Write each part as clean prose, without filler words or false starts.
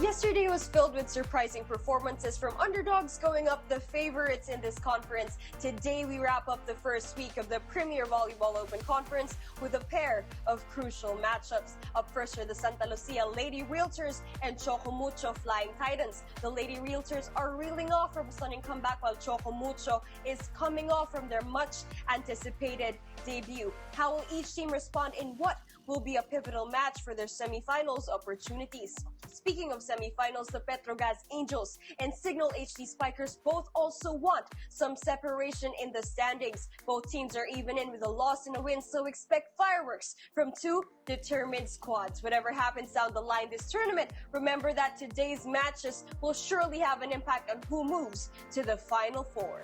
Yesterday was filled with surprising performances from underdogs going up the favorites in this conference. Today we wrap up the first week of the Premier Volleyball Open Conference with a pair of crucial matchups. Up first are the Santa Lucia Lady Realtors and Choco Mucho Flying Titans. The Lady Realtors are reeling off from a stunning comeback while Choco Mucho is coming off from their much anticipated debut. How will each team respond in what will be a pivotal match for their semifinals opportunities? Speaking of semifinals, the Petrogas Angels and Signal HD Spikers both also want some separation in the standings. Both teams are even in with a loss and a win, so expect fireworks from two determined squads. Whatever happens down the line this tournament, remember that today's matches will surely have an impact on who moves to the Final Four.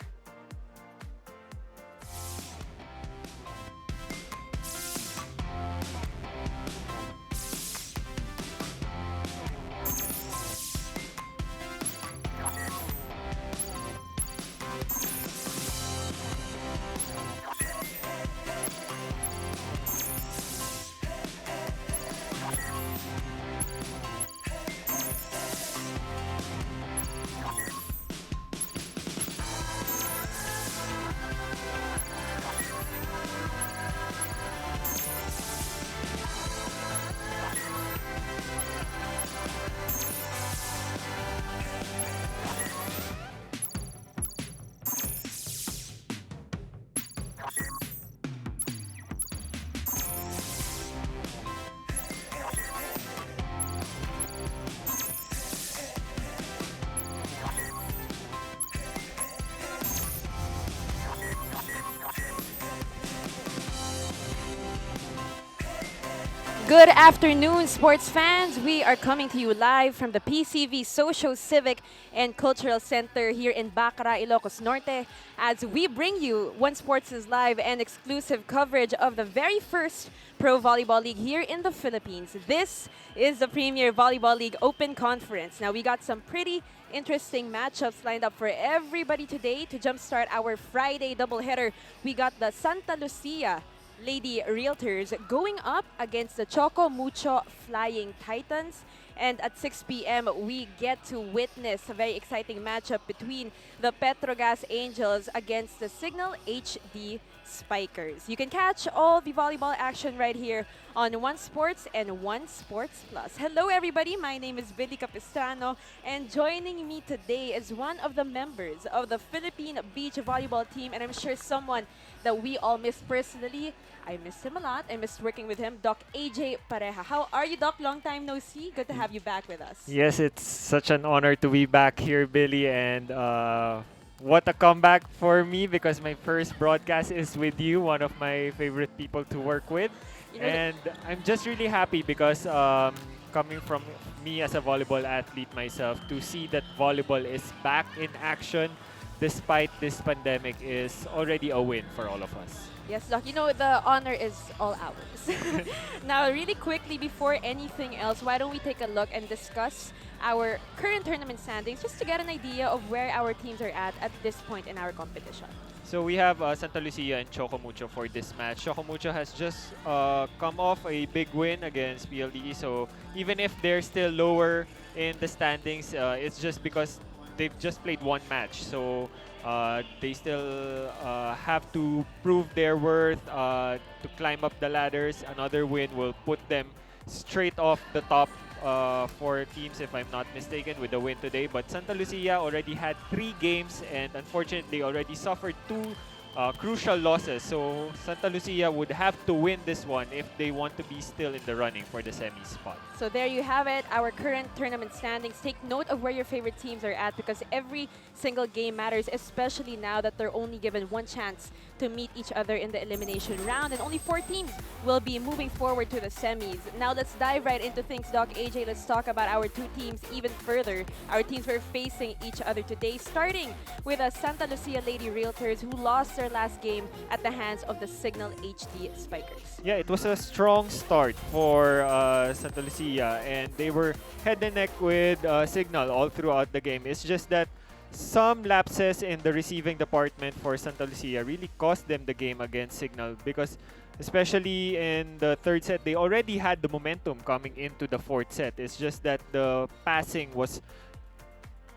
Good afternoon, sports fans. We are coming to you live from the PCV Social, Civic, and Cultural Center here in Bacara, Ilocos Norte, as we bring you One Sports is Live and exclusive coverage of the very first Pro Volleyball League here in the Philippines. This is the Premier Volleyball League Open Conference. Now, we got some pretty interesting matchups lined up for everybody today. To jumpstart our Friday doubleheader, we got the Santa Lucia Lady Realtors going up against the Choco Mucho Flying Titans. And at 6 p.m., we get to witness a very exciting matchup between the Petrogas Angels against the Signal HD Spikers. You can catch all the volleyball action right here on One Sports and One Sports Plus. Hello, everybody. My name is Billy Capistrano, and joining me today is one of the members of the Philippine Beach Volleyball team, and I'm sure someone that we all miss personally. I missed him a lot. I missed working with him, Doc AJ Pareja. How are you, Doc? Long time no see. Good to have you back with us. Yes, it's such an honor to be back here, Billy, and what a comeback for me because my first broadcast is with you, one of my favorite people to work with. You know, And I'm just really happy because coming from me as a volleyball athlete myself, to see that volleyball is back in action despite this pandemic is already a win for all of us. yes, Doc. You know, the honor is all ours. Now, really quickly, before anything else, why don't we take a look and discuss our current tournament standings just to get an idea of where our teams are at this point in our competition. So we have Santa Lucia and Choco Mucho for this match. Choco Mucho has just come off a big win against PLDE. So even if they're still lower in the standings, it's just because they've just played one match. So they still have to prove their worth to climb up the ladders. Another win will put them straight off the top four teams, if I'm not mistaken, with the win today. But Santa Lucia already had 3 games and unfortunately already suffered 2 crucial losses. So Santa Lucia would have to win this one if they want to be still in the running for the semi spot. So there you have it, our current tournament standings. Take note of where your favorite teams are at because every single game matters, especially now that they're only given one chance to meet each other in the elimination round, and only 4 teams will be moving forward to the semis. Now let's dive right into things, Doc AJ. Let's talk about our 2 teams even further. Our teams were facing each other today, starting with the Santa Lucia Lady Realtors, who lost their last game at the hands of the Signal HD Spikers. Yeah, it was a strong start for Santa Lucia, and they were head and neck with Signal all throughout the game. It's just that some lapses in the receiving department for Santa Lucia really cost them the game against Signal because especially in the third set, they already had the momentum coming into the fourth set. It's just that the passing was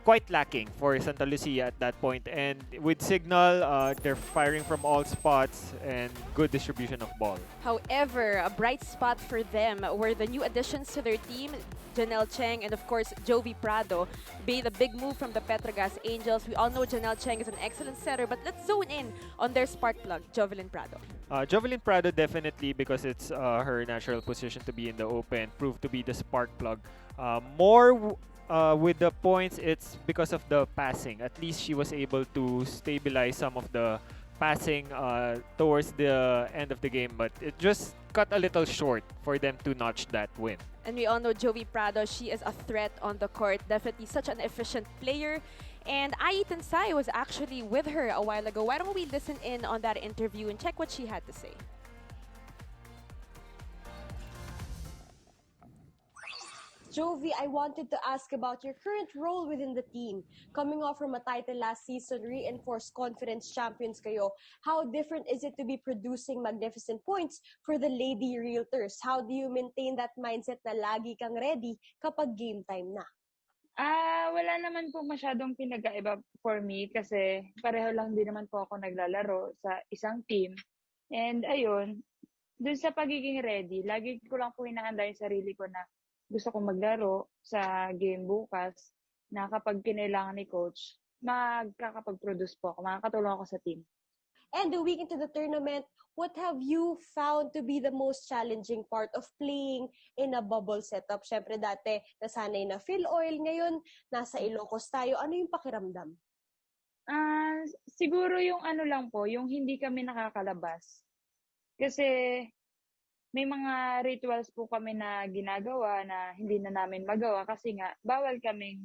quite lacking for Santa Lucia at that point. And with Signal, they're firing from all spots and good distribution of ball. However, a bright spot for them were the new additions to their team, Janelle Cheng and of course Jovi Prado, made a big move from the Petrogas Angels. We all know Janelle Cheng is an excellent setter, but let's zone in on their spark plug, Jovelyn Prado. Jovelyn Prado definitely because it's her natural position to be in the open, proved to be the spark plug. With the points, it's because of the passing. At least she was able to stabilize some of the passing towards the end of the game, but it just cut a little short for them to notch that win. And we all know Jovi Prado, she is a threat on the court. Definitely such an efficient player. And Ai Tensai was actually with her a while ago. Why don't we listen in on that interview and check what she had to say? Jovi, I wanted to ask about your current role within the team. Coming off from a title last season, reinforced confidence champions kayo. How different is it to be producing magnificent points for the Lady Realtors? How do you maintain that mindset na lagi kang ready kapag game time na? Wala naman po masyadong pinagkaiba for me kasi pareho lang din naman po ako naglalaro sa isang team. And ayun, dun sa pagiging ready, lagi ko lang po hinahanda yung sarili ko na gusto kong maglaro sa game bukas na kapag kinailangan ni coach, magkakapag-produce po ako, makakatulong ako sa team. And the week into the tournament, what have you found to be the most challenging part of playing in a bubble setup? Syempre dati, nasanay na Phil Oil. Ngayon, nasa Ilocos tayo. Ano yung pakiramdam? Siguro yung ano lang po, yung hindi kami nakakalabas. Kasi may mga rituals po kami na ginagawa na hindi na namin magawa kasi nga bawal kaming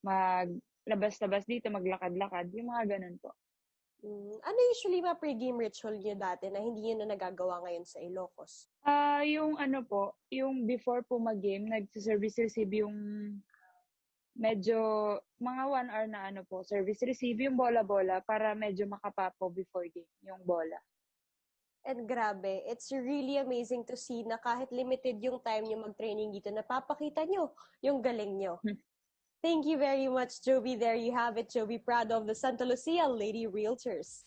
maglabas-labas dito, maglakad-lakad, yung mga ganun po. Ano usually mga pre-game ritual niyo dati na hindi niyo na nagagawa ngayon sa Ilocos? Yung ano po, yung before po mag-game, nag-service receive yung medyo mga 1 hour na ano po, service receive yung bola-bola para medyo makapapo before game, yung bola. And grabe, it's really amazing to see na kahit limited yung time niyo mag-training dito, napapakita niyo yung galing niyo. Thank you very much, Jovi. There you have it, Jovi Prado of the Santa Lucia Lady Realtors.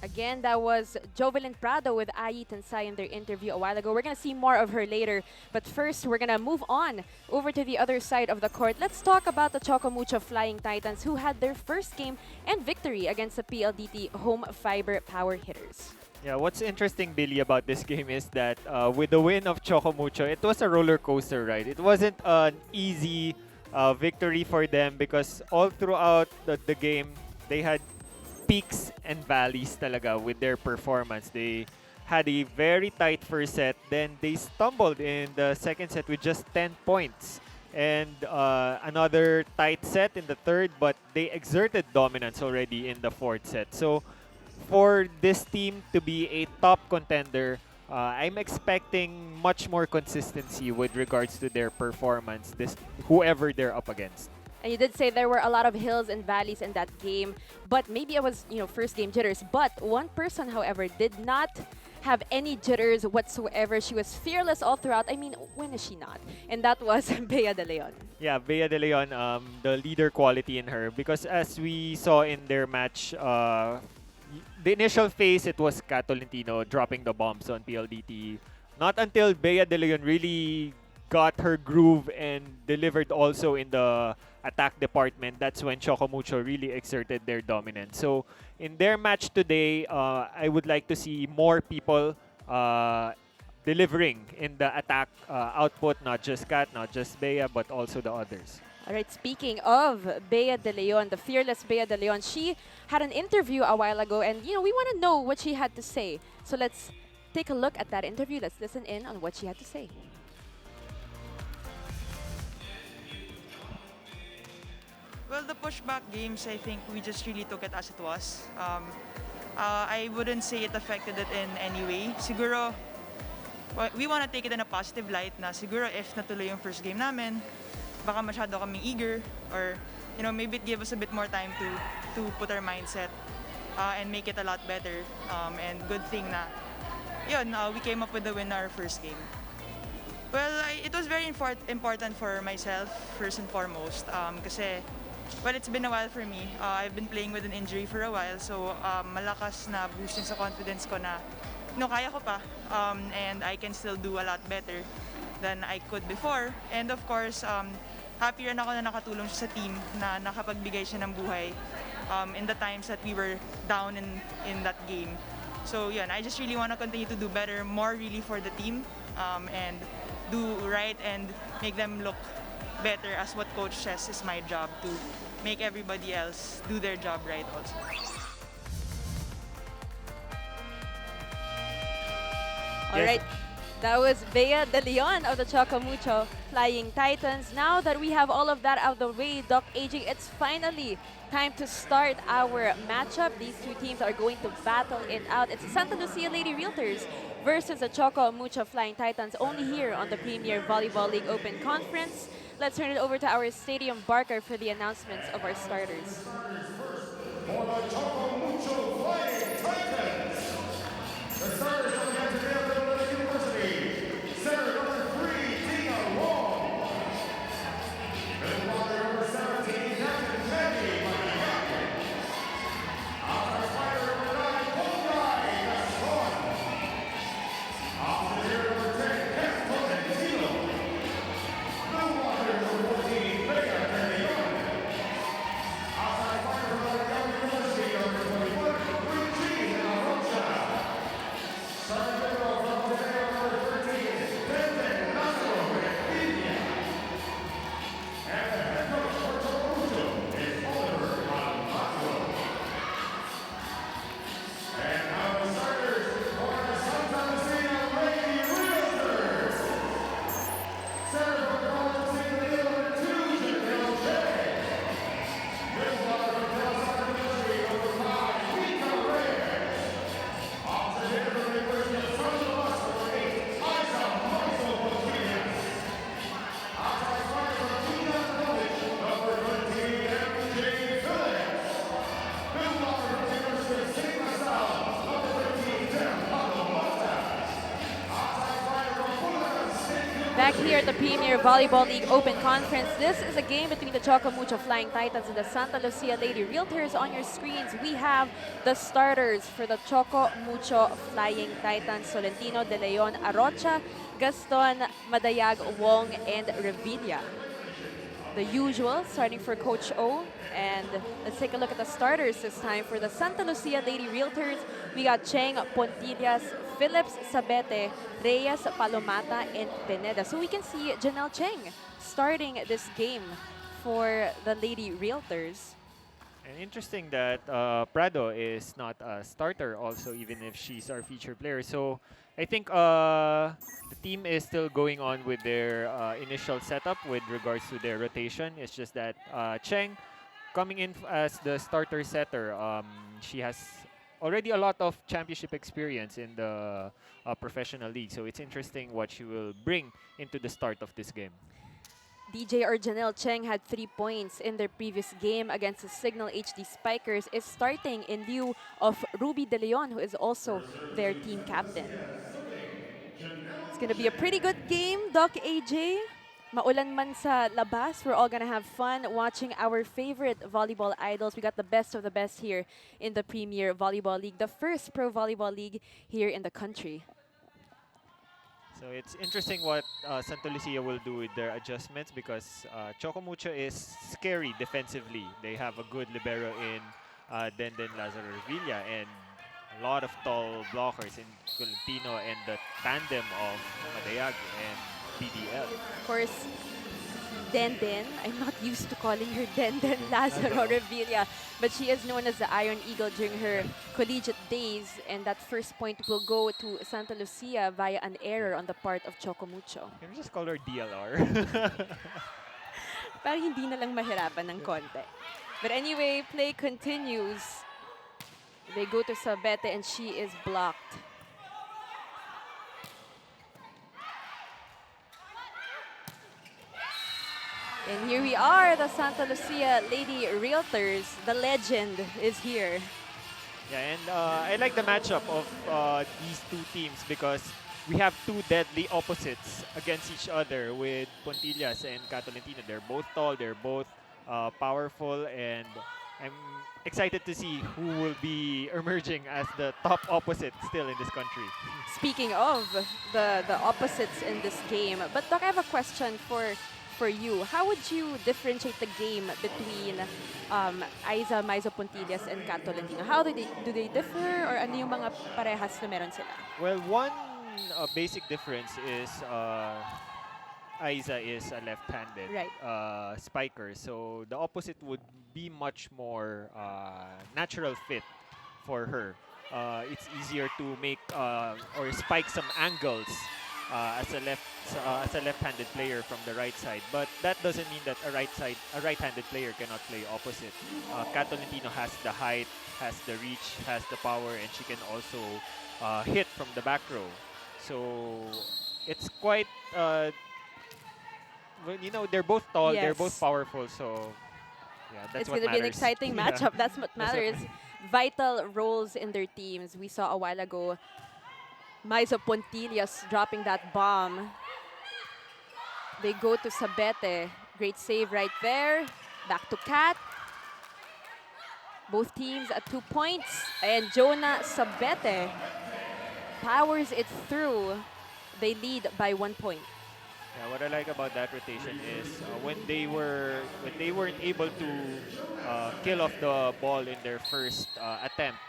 Again, that was Jovelyn Prado with Ai Tensai in their interview a while ago. We're going to see more of her later. But first, we're going to move on over to the other side of the court. Let's talk about the Choco Mucho Flying Titans who had their first game and victory against the PLDT Home Fiber Power Hitters. Yeah, what's interesting, Billy, about this game is that with the win of Choco Mucho, it was a roller coaster ride. It wasn't an easy victory for them because all throughout the game, they had peaks and valleys talaga with their performance. They had a very tight first set, then they stumbled in the second set with just 10 points. And another tight set in the third, but they exerted dominance already in the fourth set. So for this team to be a top contender, I'm expecting much more consistency with regards to their performance, whoever they're up against. And you did say there were a lot of hills and valleys in that game, but maybe it was, first game jitters. But one person, however, did not have any jitters whatsoever. She was fearless all throughout. I mean, when is she not? And that was Bea De Leon. Yeah, Bea De Leon, the leader quality in her. Because as we saw in their match, the initial phase, it was Kat Tolentino dropping the bombs on PLDT. Not until Bea De Leon really got her groove and delivered also in the attack department, that's when Choco Mucho really exerted their dominance. So in their match today, I would like to see more people delivering in the attack output, not just Kat, not just Bea, but also the others. All right, speaking of Bea De Leon, the fearless Bea De Leon, she had an interview a while ago, and we want to know what she had to say. So let's take a look at that interview. Let's listen in on what she had to say. Well, the pushback games, I think we just really took it as it was. I wouldn't say it affected it in any way. Siguro, we want to take it in a positive light na siguro if natuloy yung first game namin, baka masyado kaming eager or maybe it gave us a bit more time to put our mindset and make it a lot better. And good thing na, we came up with the win our first game. Well, it was very important for myself, first and foremost. Kasi, well, it's been a while for me. I've been playing with an injury for a while. So, malakas na boost yun sa confidence ko na, kaya ko pa. And I can still do a lot better than I could before. And of course, happy rin ako na nakatulong siya sa team na nakapagbigay siya ng buhay in the times that we were down in that game. So, yun, I just really want to continue to do better, more really for the team. And do right and make them look better, as what coach says is my job, to make everybody else do their job right also. All right. That was Bea De Leon of the Choco Mucho Flying Titans. Now that we have all of that out of the way, Doc AJ, it's finally time to start our matchup. These two teams are going to battle it out. It's the Santa Lucia Lady Realtors versus the Choco Mucho Flying Titans, only here on the Premier Volleyball League Open Conference. Let's turn it over to our stadium barker for the announcements of our starters. For the Choco Mucho Flying Titans, the starters coming out today of Villanova University, center number 3, Tina Wong. Middle blocker number 17, Captain Maggie Mariachi. Outside fighter number 9, Pongai Gaston. Opposite hitter number 10, Ken Tolentino. Middle blocker number 14, Bea De Leon. Outside fighter from Villanova University, number 21, Eugene Arocha. Starting middle from today, number 13, Benden Nazo Repinia. And the head coach for Choco Mucho is Oliver Almazo. And now the starters for the Santa Lucia Lady Realtors. Center from College City, number 2, Janelle J. Middle blocker from Villanova University, number 5, Rita Reyes. Opposite hitter from the University of San Luis, number 8, Isa Marzo Martinez. Outside fighter from Kingdom College, number 20, MJ Phillips. Middle blocker from the University of St. Lasal, number 15, Dem Palomata. Outside fighter from Bulacan State University. Back here at the Premier Volleyball League Open Conference, this is a game between the Choco Mucho Flying Titans and the Santa Lucia Lady Realtors. On your screens, we have the starters for the Choco Mucho Flying Titans: Solentino, De Leon, Arocha, Gaston, Madayag, Wong, and Revilla. The usual, starting for Coach O. And let's take a look at the starters this time. For the Santa Lucia Lady Realtors, we got Cheng, Pontillas, Phillips, Sabete, Reyes, Palomata, and Pineda. So we can see Janelle Cheng starting this game for the Lady Realtors. And interesting that Prado is not a starter also, even if she's our featured player. So I think the team is still going on with their initial setup with regards to their rotation. It's just that Cheng coming in as the starter setter. She has already a lot of championship experience in the professional league. So it's interesting what she will bring into the start of this game. DJ or Janelle Cheng had 3 points in their previous game against the Signal HD Spikers, is starting in lieu of Ruby De Leon, who is also their team captain. It's gonna be a pretty good game, Doc AJ. Maulan man sa labas, we're all gonna have fun watching our favorite volleyball idols. We got the best of the best here in the Premier Volleyball League, the first pro volleyball league here in the country. So it's interesting what Santa Lucia will do with their adjustments because Choco Mucho is scary defensively. They have a good libero in Denden Lazaro Revilla and a lot of tall blockers in Colentino and the tandem of Madayag and PDL. Of course, Denden, I'm not used to calling her Denden Lazaro Revilla, but she is known as the Iron Eagle during her collegiate days, and that first point will go to Santa Lucia via an error on the part of Choco Mucho. Can we just call her DLR? Para hindi na lang mahirapan ng konti. But anyway, play continues. They go to Sabete and she is blocked. And here we are, the Santa Lucia Lady Realtors. The legend is here. Yeah, and I like the matchup of these two teams because we have two deadly opposites against each other with Pontillas and Catolentino. They're both tall, they're both powerful, and I'm excited to see who will be emerging as the top opposite still in this country. Speaking of the opposites in this game, but Doc, I have a question for you. How would you differentiate the game between Aiza, Maizo Puntillas, and Cat Tolentino? How do they differ, or ano yung mga parehas na meron sila? Well, one basic difference is Aiza is a left-handed Right. spiker, so the opposite would be much more natural fit for her. It's easier to make or spike some angles as a left-handed player from the right side, but that doesn't mean that a right-handed player cannot play opposite. Kat Tolentino has the height, has the reach, has the power, and she can also hit from the back row. So it's quite well, they're both tall, they're both Yes. powerful, so yeah, that's It's what going to be an matters. exciting Yeah, matchup. That's what that's what. matters. Vital roles in their teams. We saw a while ago Maizo Pontillas dropping that bomb. They go to Sabete. Great save right there. Back to Kat. Both teams at 2 points. And Jonah Sabete powers it through. They lead by 1 point. Yeah, what I like about that rotation is when they weren't able to kill off the ball in their first attempt.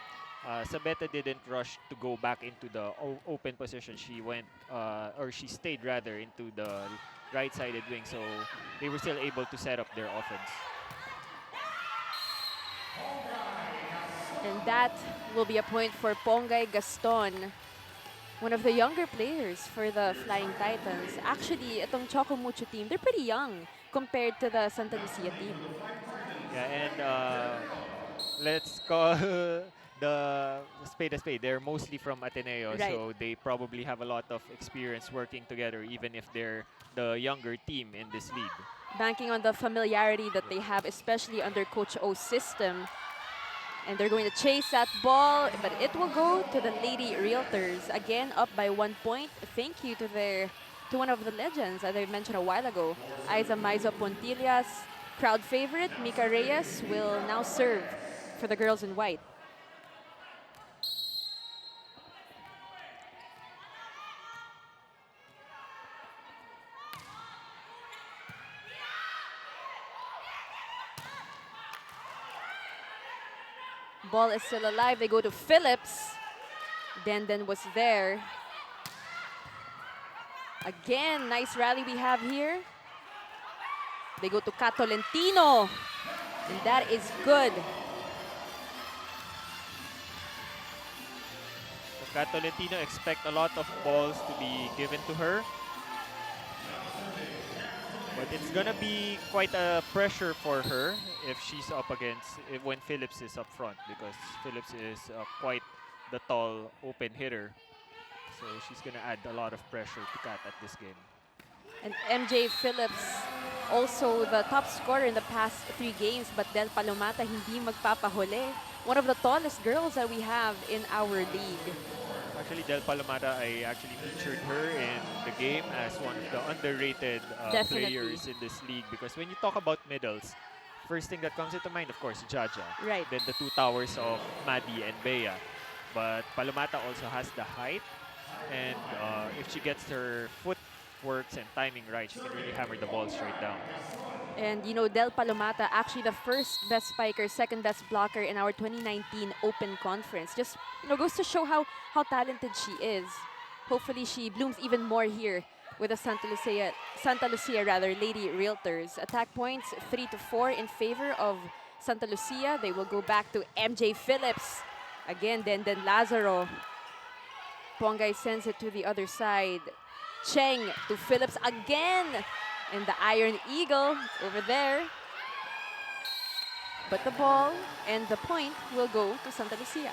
Sabeta didn't rush to go back into the open position. She went or she stayed rather into the right-sided wing, so they were still able to set up their offense. And that will be a point for Pongay Gaston, one of the younger players for the Flying Titans. Actually, itong Choco Mucho team, they're pretty young compared to the Santa Lucia team. Yeah, and let's call the spade a spade. They're mostly from Ateneo, Right. so they probably have a lot of experience working together, even if they're the younger team in this league. Banking on the familiarity that they have, especially under Coach O's system. And they're going to chase that ball, but it will go to the Lady Realtors. Again, up by 1 point. Thank you to one of the legends, as I mentioned a while ago, Aiza Maizo Pontillas. Crowd favorite, Mika Reyes, will now serve for the girls in white. Ball is still alive. They go to Phillips. Denden was there. Again, nice rally we have here. They go to Catolentino. And that is good. So Kat Tolentino expect a lot of balls to be given to her. But it's gonna be quite a pressure for her if she's up against when Phillips is up front, because Phillips is quite the tall open hitter. So she's gonna add a lot of pressure to Kat at this game. And MJ Phillips, also the top scorer in the past 3 games, but Del Palomata hindi magpapahuli. One of the tallest girls that we have in our league. Actually, Del Palomata, I actually featured her in the game as one of the underrated Definitely. players in this league, because when you talk about middles, first thing that comes into mind, of course, Jaja. Right. Then the two towers of Maddie and Bea. But Palomata also has the height, and if she gets her footworks and timing right, she can really hammer the ball straight down. And you know, Del Palomata, actually the first best spiker, second best blocker in our 2019 Open Conference. Just, goes to show how talented she is. Hopefully she blooms even more here with the Santa Lucia rather, Lady Realtors. Attack points 3-4 in favor of Santa Lucia. They will go back to MJ Phillips. Again, then Lazaro. Pongay sends it to the other side. Cheng to Phillips again. And the Iron Eagle over there. But the ball and the point will go to Santa Lucia.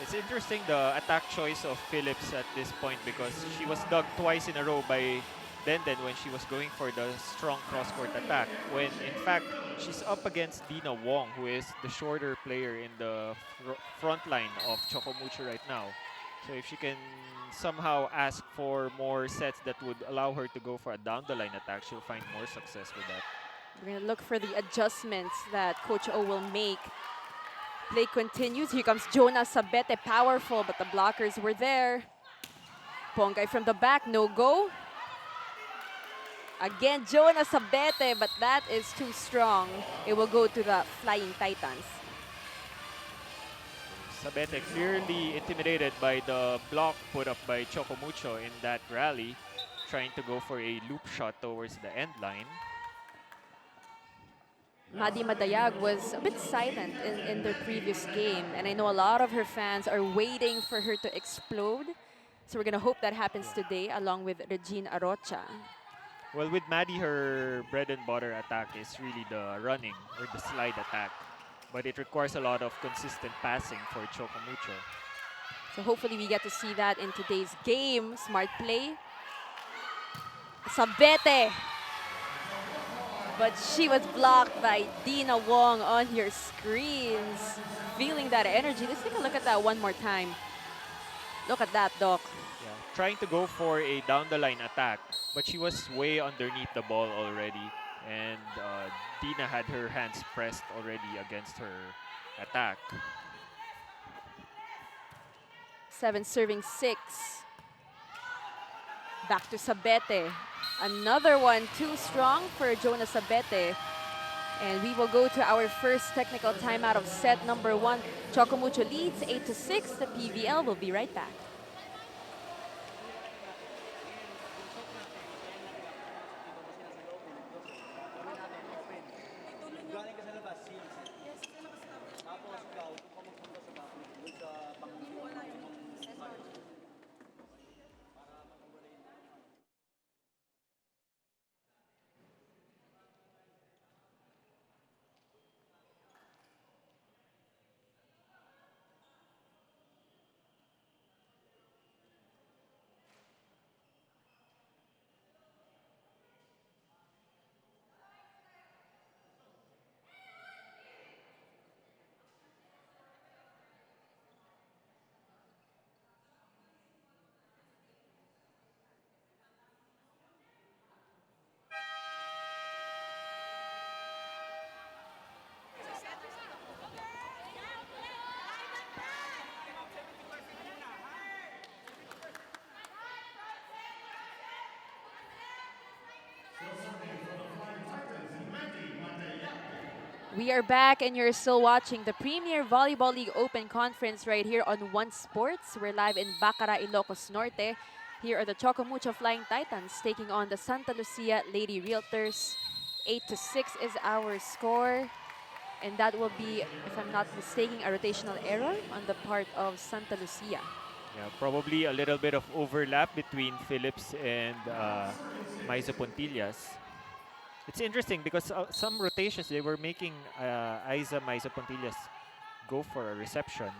It's interesting the attack choice of Phillips at this point, because she was dug twice in a row by then when she was going for the strong cross-court attack, when in fact she's up against Dina Wong, who is the shorter player in the front line of Choco Mucho right now. So if she can somehow ask for more sets that would allow her to go for a down the line attack, she'll find more success with that. We're going to look for the adjustments that Coach O will make. Play continues. Here comes Jonah Sabete, powerful, but the blockers were there. Pongay from the back, no go. Again, Jonah Sabete, but that is too strong. It will go to the Flying Titans. Sabete clearly intimidated by the block put up by Choco Mucho in that rally, trying to go for a loop shot towards the end line. Madi Madayag was a bit silent in their previous game, and I know a lot of her fans are waiting for her to explode. So we're going to hope that happens today, along with Regine Arocha. Well, with Maddie, her bread and butter attack is really the running or the slide attack. But it requires a lot of consistent passing for Choco Mucho. So hopefully we get to see that in today's game. Smart play. Sabete. But she was blocked by Dina Wong on your screens. Feeling that energy. Let's take a look at that one more time. Look at that, Doc. Yeah, trying to go for a down the line attack, but she was way underneath the ball already. And Dina had her hands pressed already against her attack. 7 serving 6. Back to Sabete. Another one too strong for Jonah Sabete. And we will go to our first technical timeout of set number 1. Choco Mucho leads 8-6. The PVL will be right back. We are back and you're still watching the Premier Volleyball League Open Conference right here on One Sports. We're live in Bacara, Ilocos Norte. Here are the Choco Mucho Flying Titans taking on the Santa Lucia Lady Realtors. 8-6 is our score. And that will be, if I'm not mistaken, a rotational error on the part of Santa Lucia. Yeah, probably a little bit of overlap between Phillips and Maiza Pontillas. It's interesting because some rotations they were making Maiza Pontillas go for a reception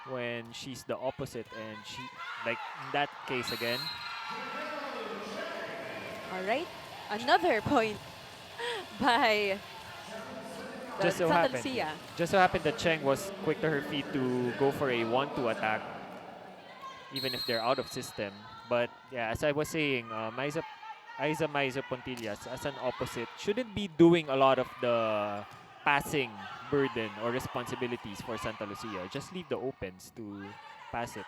when she's the opposite, and she, like in that case again. All right, another point by Just so Santa happened, Lucia. just so happened that Cheng was quick to her feet to go for a 1-2 attack, even if they're out of system. But yeah, as I was saying, Maiza Pontillas as an opposite shouldn't be doing a lot of the passing burden or responsibilities for Santa Lucia. Just leave the opens to pass it.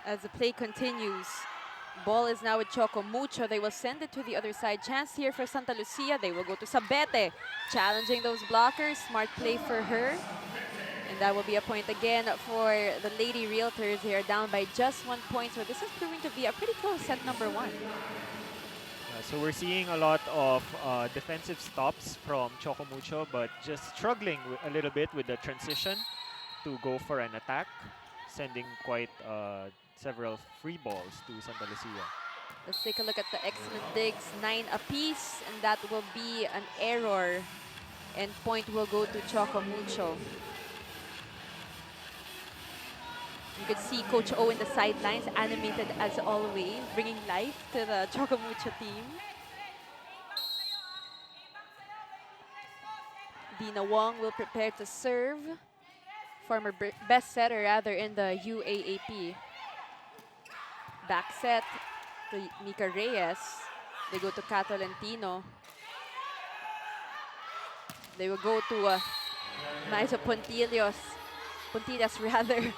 As the play continues, ball is now with Choco Mucho. They will send it to the other side. Chance here for Santa Lucia. They will go to Sabete, challenging those blockers. Smart play for her. And that will be a point again for the Lady Realtors. They are down by just 1 point. So this is proving to be a pretty close set number 1. So we're seeing a lot of defensive stops from Choco Mucho, but just struggling a little bit with the transition to go for an attack, sending quite several free balls to Santa Lucia. Let's take a look at the excellent digs. 9 apiece, and that will be an error. And point will go to Choco Mucho. You could see Coach O in the sidelines, animated as always, bringing life to the Choco Mucho team. Dina Wong will prepare to serve. Former best setter rather in the UAAP. Back set to Mika Reyes. They go to Cato Lentino. They will go to Maiso Pontillos. Pontillas rather.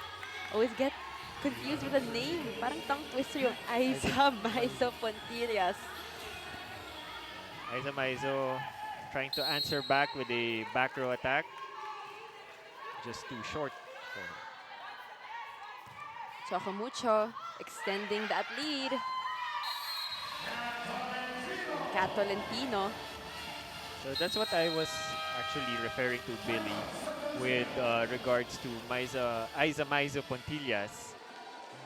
Always get confused with the name. Parang tongue twister yung Aiza Maiso Pontillas. Aiza Maizo trying to answer back with a back row attack. Just too short for her. Choco Mucho extending that lead. Cato Lentino. So that's what I was actually referring to, Billy, with regards to Aiza Maizo Pontillas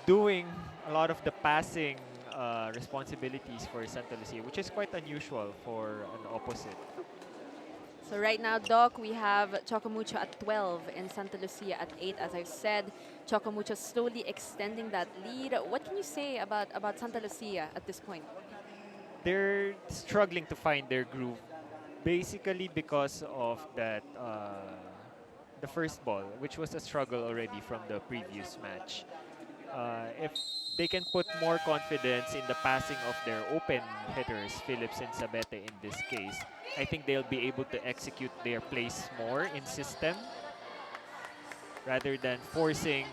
doing a lot of the passing responsibilities for Santa Lucia, which is quite unusual for an opposite. So right now, Doc, we have Choco Mucho at 12 and Santa Lucia at 8. As I've said, Choco Mucho slowly extending that lead. What can you say about Santa Lucia at this point? They're struggling to find their groove, basically because of that the first ball, which was a struggle already from the previous match. If they can put more confidence in the passing of their open hitters, Phillips and Sabete in this case, I think they'll be able to execute their plays more in system rather than forcing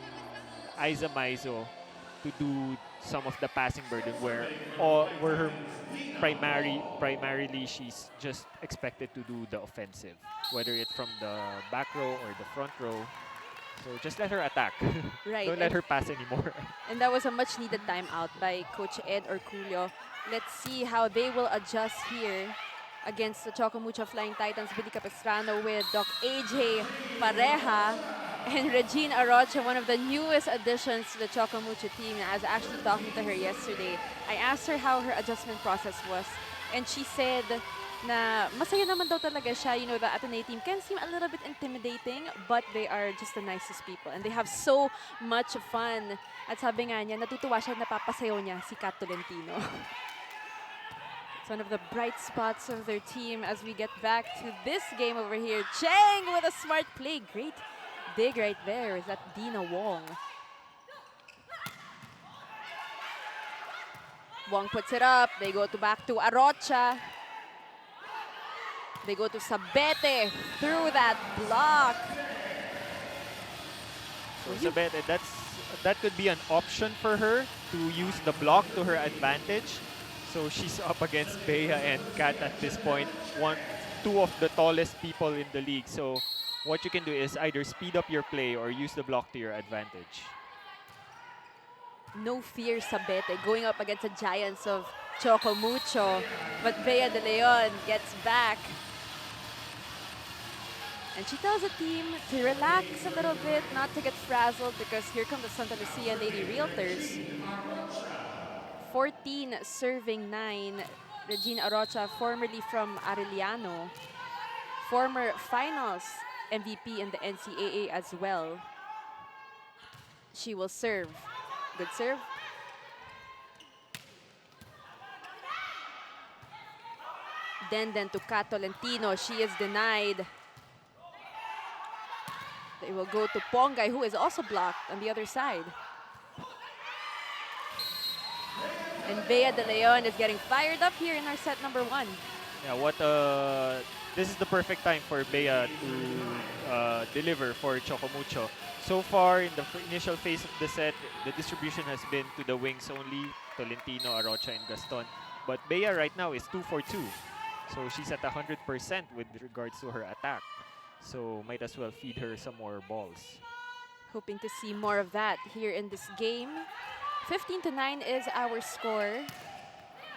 Aiza Maizo to do some of the passing burden where her primarily she's just expected to do the offensive, whether it's from the back row or the front row. So just let her attack. Right. Don't let her pass anymore. And that was a much needed timeout by Coach Ed Orculio. Let's see how they will adjust here against the Choco Mucho Flying Titans. Billy Capistrano with Doc AJ Pareja and Regine Arocha, one of the newest additions to the Choco Mucho team. I was actually talking to her yesterday. I asked her how her adjustment process was, and she said na masaya naman daw talaga siya. You know, the Ateneo team can seem a little bit intimidating, but they are just the nicest people. And they have so much fun. At sabi nga niya, natutuwa siya, napapasayaw niya si Kat Tolentino. It's one of the bright spots of their team as we get back to this game over here. Cheng with a smart play. Great dig right there. Is that Dina Wong? Wong puts it up. They go back to Arocha. They go to Sabete through that block. So Sabete, that could be an option for her to use the block to her advantage. So she's up against Bea and Kat at this point, two of the tallest people in the league. So what you can do is either speed up your play or use the block to your advantage. No fear, Sabete, going up against the giants of Choco Mucho. But Bea De Leon gets back. And she tells the team to relax a little bit, not to get frazzled, because here come the Santa Lucia Lady Realtors. 14 serving 9. Regine Arocha, formerly from Arellano. Former finals MVP in the NCAA as well. She will serve. Good serve. Then to Kat Tolentino. She is denied. They will go to Pongay, who is also blocked on the other side. And Bea De Leon is getting fired up here in our set number 1. Yeah, this is the perfect time for Bea to deliver for Choco Mucho. So far, in the initial phase of the set, the distribution has been to the wings only, Tolentino, Arocha, and Gaston. But Bea right now is 2 for 2. So she's at 100% with regards to her attack. So might as well feed her some more balls. Hoping to see more of that here in this game. 15-9 is our score.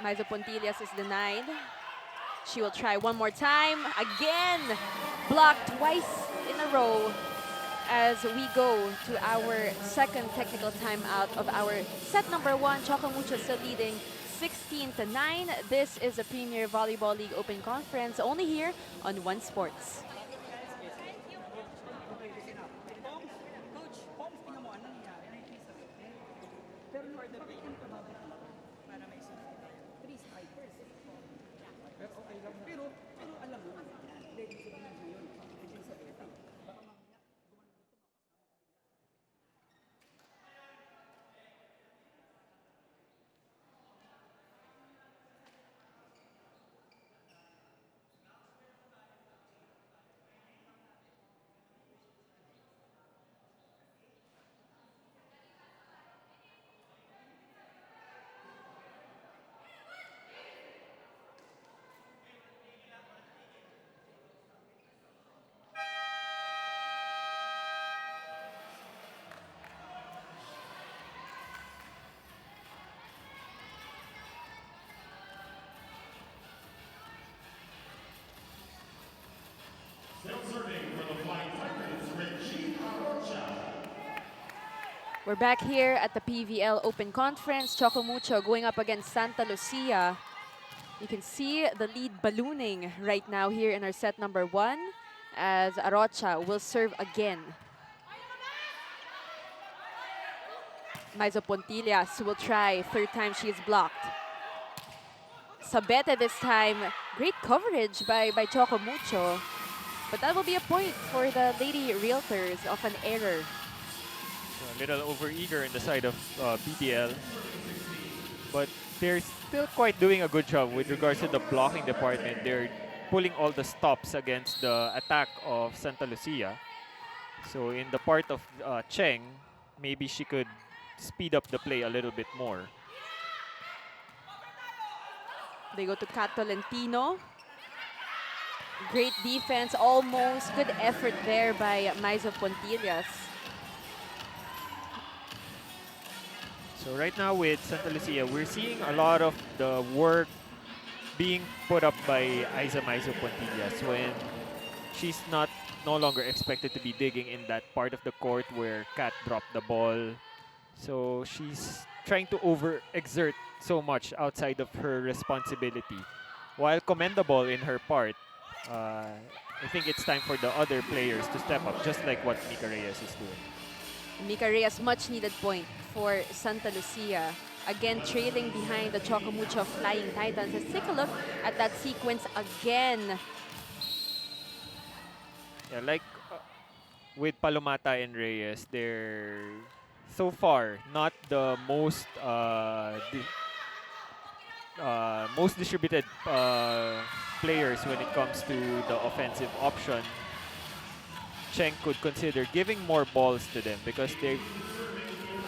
Maizo Pontillas is denied. She will try one more time. Again, blocked twice in a row as we go to our second technical timeout of our set number 1. Choco Mucho still leading 16-9. This is the Premier Volleyball League Open Conference, only here on One Sports. Para may safety tayo. Still serving for the Flying Tigers, Regina Rocha. We're back here at the PVL Open Conference. Choco Mucho going up against Santa Lucia. You can see the lead ballooning right now here in our set number 1 as Arocha will serve again. Maizo Pontillas will try. Third time she is blocked. Sabete this time. Great coverage by Choco Mucho. But that will be a point for the Lady Realtors of an error. A little overeager in the side of BDL, but they're still quite doing a good job with regards to the blocking department. They're pulling all the stops against the attack of Santa Lucia. So in the part of Cheng, maybe she could speed up the play a little bit more. They go to Cat Tolentino. Great defense, almost. Good effort there by Maizo Pontillas. So right now with Santa Lucia, we're seeing a lot of the work being put up by Aiza Maizo Pontillas when she's no longer expected to be digging in that part of the court where Kat dropped the ball. So she's trying to overexert so much outside of her responsibility. While commendable in her part, I think it's time for the other players to step up, just like what Mika Reyes is doing. Mika Reyes, much needed point for Santa Lucia. Again, trailing behind the Choco Mucho Flying Titans. Let's take a look at that sequence again. Yeah, like with Palomata and Reyes, they're so far not the most distributed players when it comes to the offensive option. Cheng could consider giving more balls to them because they've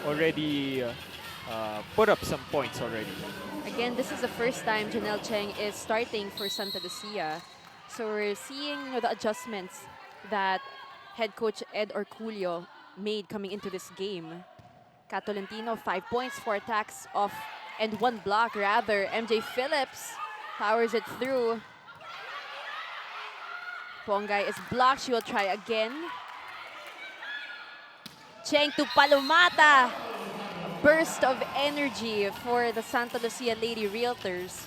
already put up some points already. Again, this is the first time Janelle Cheng is starting for Santa Lucia. So we're seeing the adjustments that head coach Ed Orculio made coming into this game. Cat Tolentino, 5 points, 4 attacks off, and 1 block rather. MJ Phillips powers it through. Pongay is blocked. She will try again. Cheng to Palomata. Burst of energy for the Santa Lucia Lady Realtors.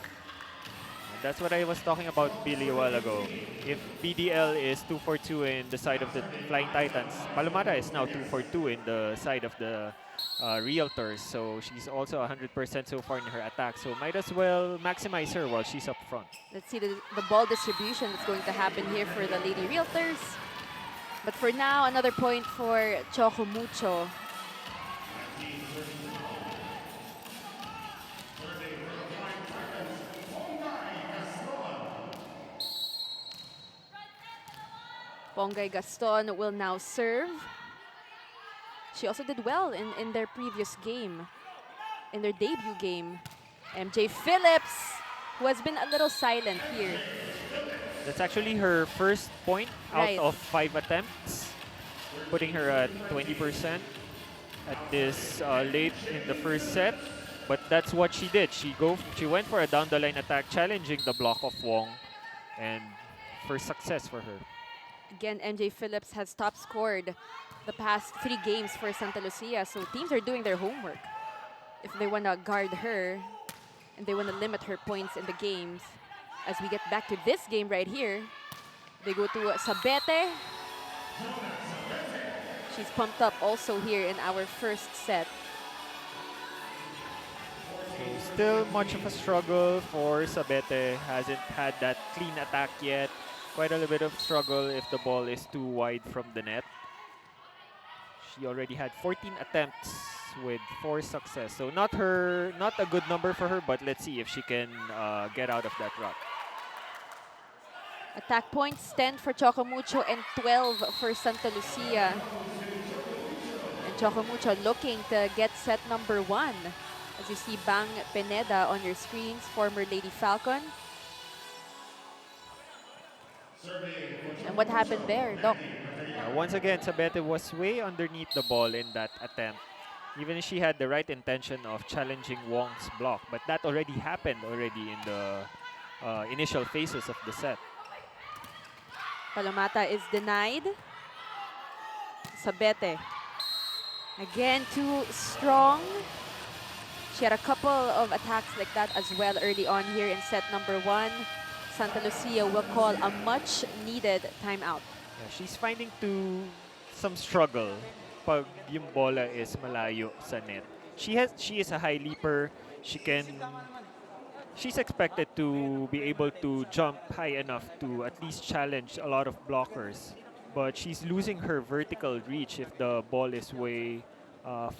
That's what I was talking about Billy a while ago. If BDL is 2 for 2 in the side of the Flying Titans, Palomata is now 2 for 2 in the side of the Realtors. So she's also 100% so far in her attack. So might as well maximize her while she's up front. Let's see the ball distribution that's going to happen here for the Lady Realtors. But for now, another point for Choco Mucho. Pongay Gaston will now serve. She also did well in their previous game, in their debut game. MJ Phillips, who has been a little silent here. That's actually her first point out Right. of 5 attempts, putting her at 20% at this late in the first set. But that's what she did. She went for a down the line attack, challenging the block of Wong, and first success for her. Again, MJ Phillips has top scored the past 3 games for Santa Lucia, so teams are doing their homework. If they want to guard her and they want to limit her points in the games. As we get back to this game right here, they go to Sabete. She's pumped up also here in our first set. Still much of a struggle for Sabete. Hasn't had that clean attack yet. Quite a little bit of struggle if the ball is too wide from the net. She already had 14 attempts with 4 success. So not a good number for her, but let's see if she can get out of that rut. Attack points 10 for Choco Mucho and 12 for Santa Lucia. And Choco Mucho looking to get set number 1. As you see Bang Pineda on your screens, former Lady Falcon. And what happened there, Doc? Once again, Sabete was way underneath the ball in that attempt. Even if she had the right intention of challenging Wong's block, but that already happened already in the initial phases of the set. Palomata is denied. Sabete. Again, too strong. She had a couple of attacks like that as well early on here in set number 1. Santa Lucia will call a much needed timeout. Yeah, she's finding some struggle pag yung bola is malayo sa net. She is a high leaper. She's expected to be able to jump high enough to at least challenge a lot of blockers. But she's losing her vertical reach if the ball is way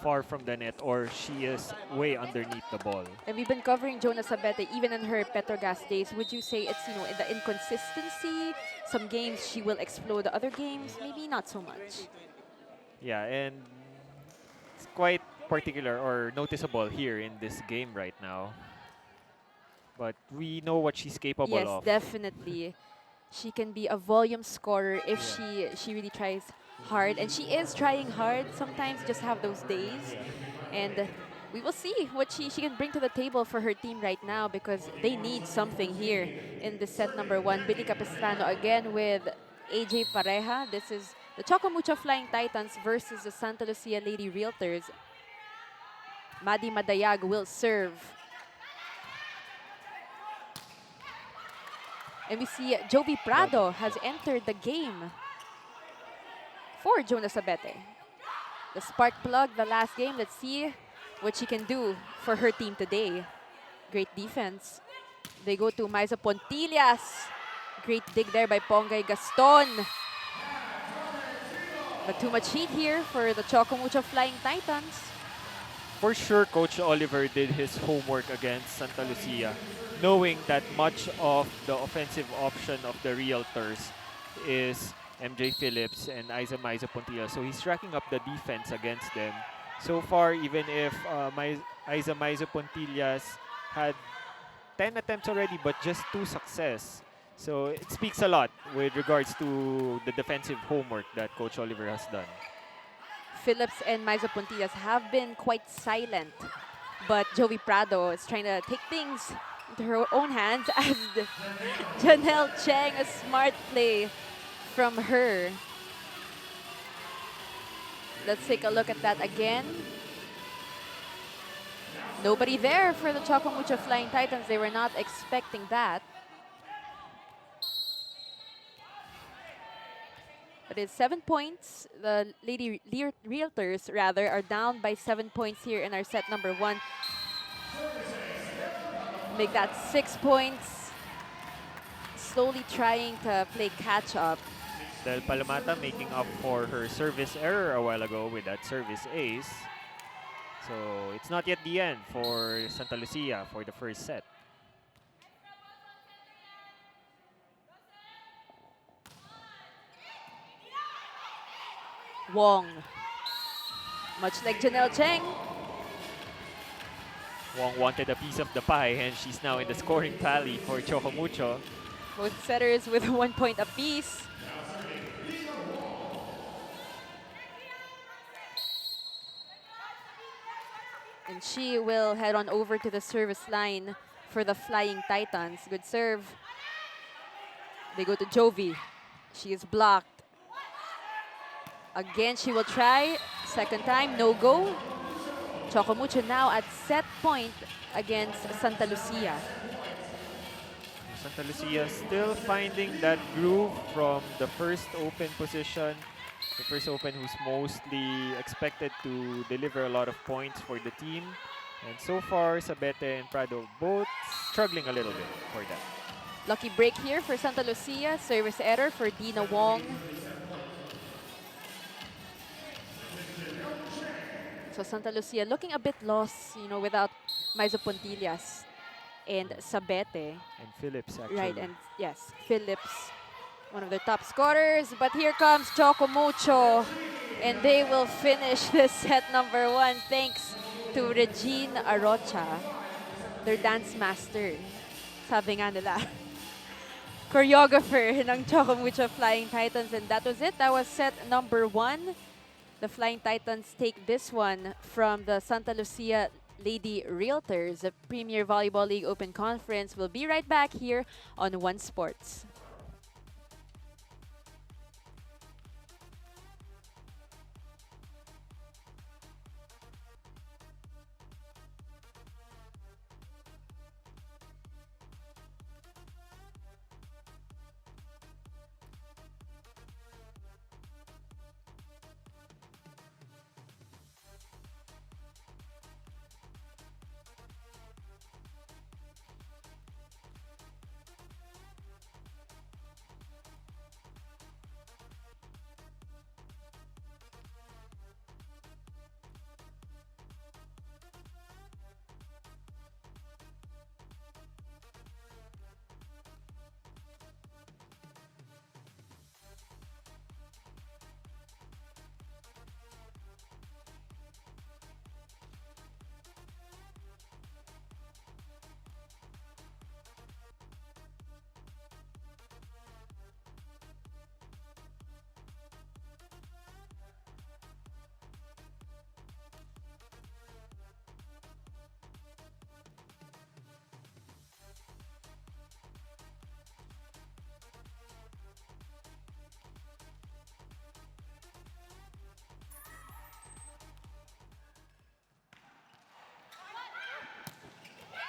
far from the net or she is way underneath the ball. And we've been covering Jonah Sabete even in her Petrogas days. Would you say it's, in the inconsistency? Some games she will explode, other games maybe not so much. Yeah, and it's quite particular or noticeable here in this game right now. But we know what she's capable Yes, of. definitely. She can be a volume scorer if Yeah. she really tries hard. And she is trying hard. Sometimes just have those days. And we will see what she can bring to the table for her team right now because they need something here in the set number 1. Billy Capistrano again with AJ Pareja. This is the Choco Mucho Flying Titans versus the Santa Lucia Lady Realtors. Madi Madayag will serve. And we see Jovi Prado has entered the game for Jonah Sabete. The spark plug, the last game. Let's see what she can do for her team today. Great defense. They go to Maiza Pontillas. Great dig there by Pongay Gaston. But too much heat here for the Choco Mucho Flying Titans. For sure, Coach Oliver did his homework against Santa Lucia, knowing that much of the offensive option of the Realtors is MJ Phillips and Maiza Pontillas. So he's racking up the defense against them. So far, even if Maiza Pontillas had 10 attempts already, but just 2 success. So it speaks a lot with regards to the defensive homework that Coach Oliver has done. Phillips and Maiza Pontillas have been quite silent. But Jovi Prado is trying to take things into her own hands as Janelle Cheng, a smart play from her. Let's take a look at that again. Nobody there for the Choco Mucho Flying Titans. They were not expecting that. But it's 7 points. The Lady Realtors, rather, are down by 7 points here in our set number 1. Make that 6 points. Slowly trying to play catch up. Del Palomata making up for her service error a while ago with that service ace. So it's not yet the end for Santa Lucia for the first set. Wong. Much like Janelle Cheng. Wong wanted a piece of the pie and she's now in the scoring tally for Choco Mucho. Both setters with 1 point apiece. And she will head on over to the service line for the Flying Titans. Good serve. They go to Jovi. She is blocked. Again, she will try. Second time, no go. Choco Mucho now at set point against Santa Lucia. Santa Lucia still finding that groove from the first open position. The first open who's mostly expected to deliver a lot of points for the team. And so far, Sabete and Prado both struggling a little bit for that. Lucky break here for Santa Lucia. Service error for Dina Wong. So Santa Lucia looking a bit lost, without Maizo Pontillas and Sabete. And Phillips Right, actually. and yes, Phillips, one of their top scorers. But here comes Choco Mucho, and they will finish this set number 1 thanks to Regine Arocha, their dance master. Sabi nga nila. Choreographer ng Choco Mucho Flying Titans, and that was it. That was set number 1. The Flying Titans take this one from the Santa Lucia Lady Realtors, the Premier Volleyball League Open Conference. We'll be right back here on One Sports.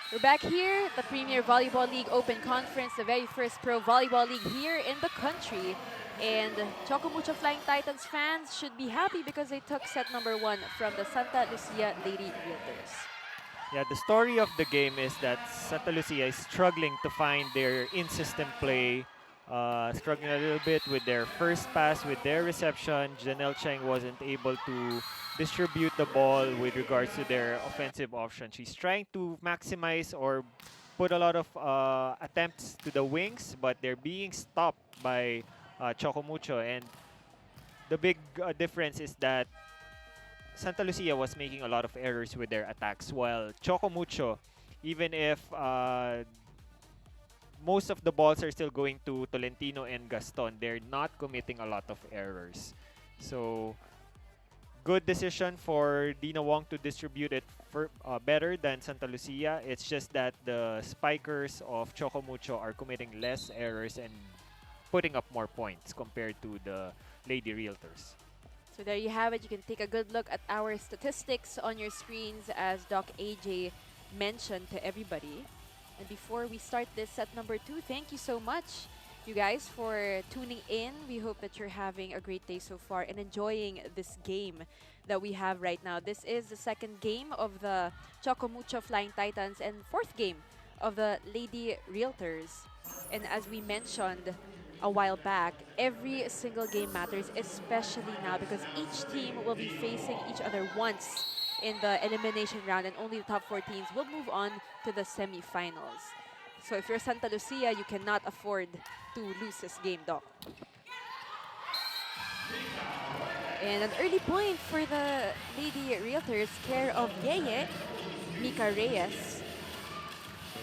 We're back here at the Premier Volleyball League Open Conference, the very first pro volleyball league here in the country. And Choco Mucho Flying Titans fans should be happy because they took set number 1 from the Santa Lucia Lady Realtors. Yeah, the story of the game is that Santa Lucia is struggling to find their in-system play, struggling a little bit with their first pass, with their reception. Janelle Cheng wasn't able to distribute the ball with regards to their offensive option. She's trying to maximize or put a lot of attempts to the wings, but they're being stopped by Choco Mucho. And the big difference is that Santa Lucia was making a lot of errors with their attacks, while Choco Mucho, even if most of the balls are still going to Tolentino and Gaston, they're not committing a lot of errors. So, good decision for Dina Wong to distribute it for, better than Santa Lucia. It's just that the spikers of Choco Mucho are committing less errors and putting up more points compared to the Lady Realtors. So there you have it. You can take a good look at our statistics on your screens as Doc AJ mentioned to everybody. And before we start this set number 2, thank you so much, you guys, for tuning in. We hope that you're having a great day so far and enjoying this game that we have right now. This is the second game of the Choco Mucho Flying Titans and fourth game of the Lady Realtors. And as we mentioned a while back, every single game matters, especially now because each team will be facing each other once in the elimination round, and only the top 4 teams will move on to the semifinals. So if you're Santa Lucia, you cannot afford to lose this game, Doc. And an early point for the Lady Realtors, care of Yeye, Mika Reyes. So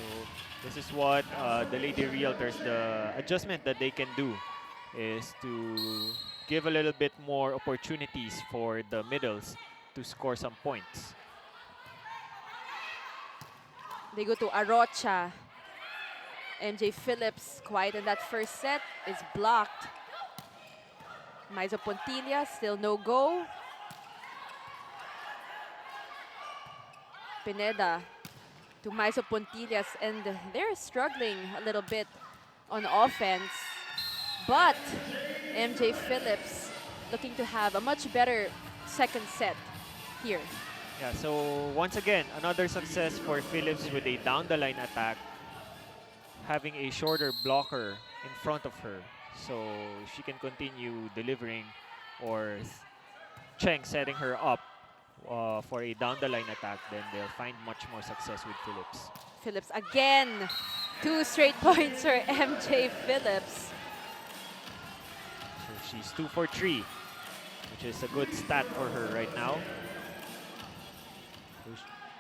this is what the Lady Realtors, the adjustment that they can do is to give a little bit more opportunities for the middles to score some points. They go to Arocha. MJ Phillips, quiet in that first set, is blocked. Maizo Pontilla, still no go. Pineda to Maizo Pontillas, and they're struggling a little bit on offense. But MJ Phillips looking to have a much better second set here. Yeah, so once again, another success for Phillips with a down the line attack, having a shorter blocker in front of her. So if she can continue delivering or Cheng setting her up for a down the line attack, then they'll find much more success with Phillips. Phillips again. 2 straight points for MJ Phillips. So she's 2 for 3, which is a good stat for her right now. So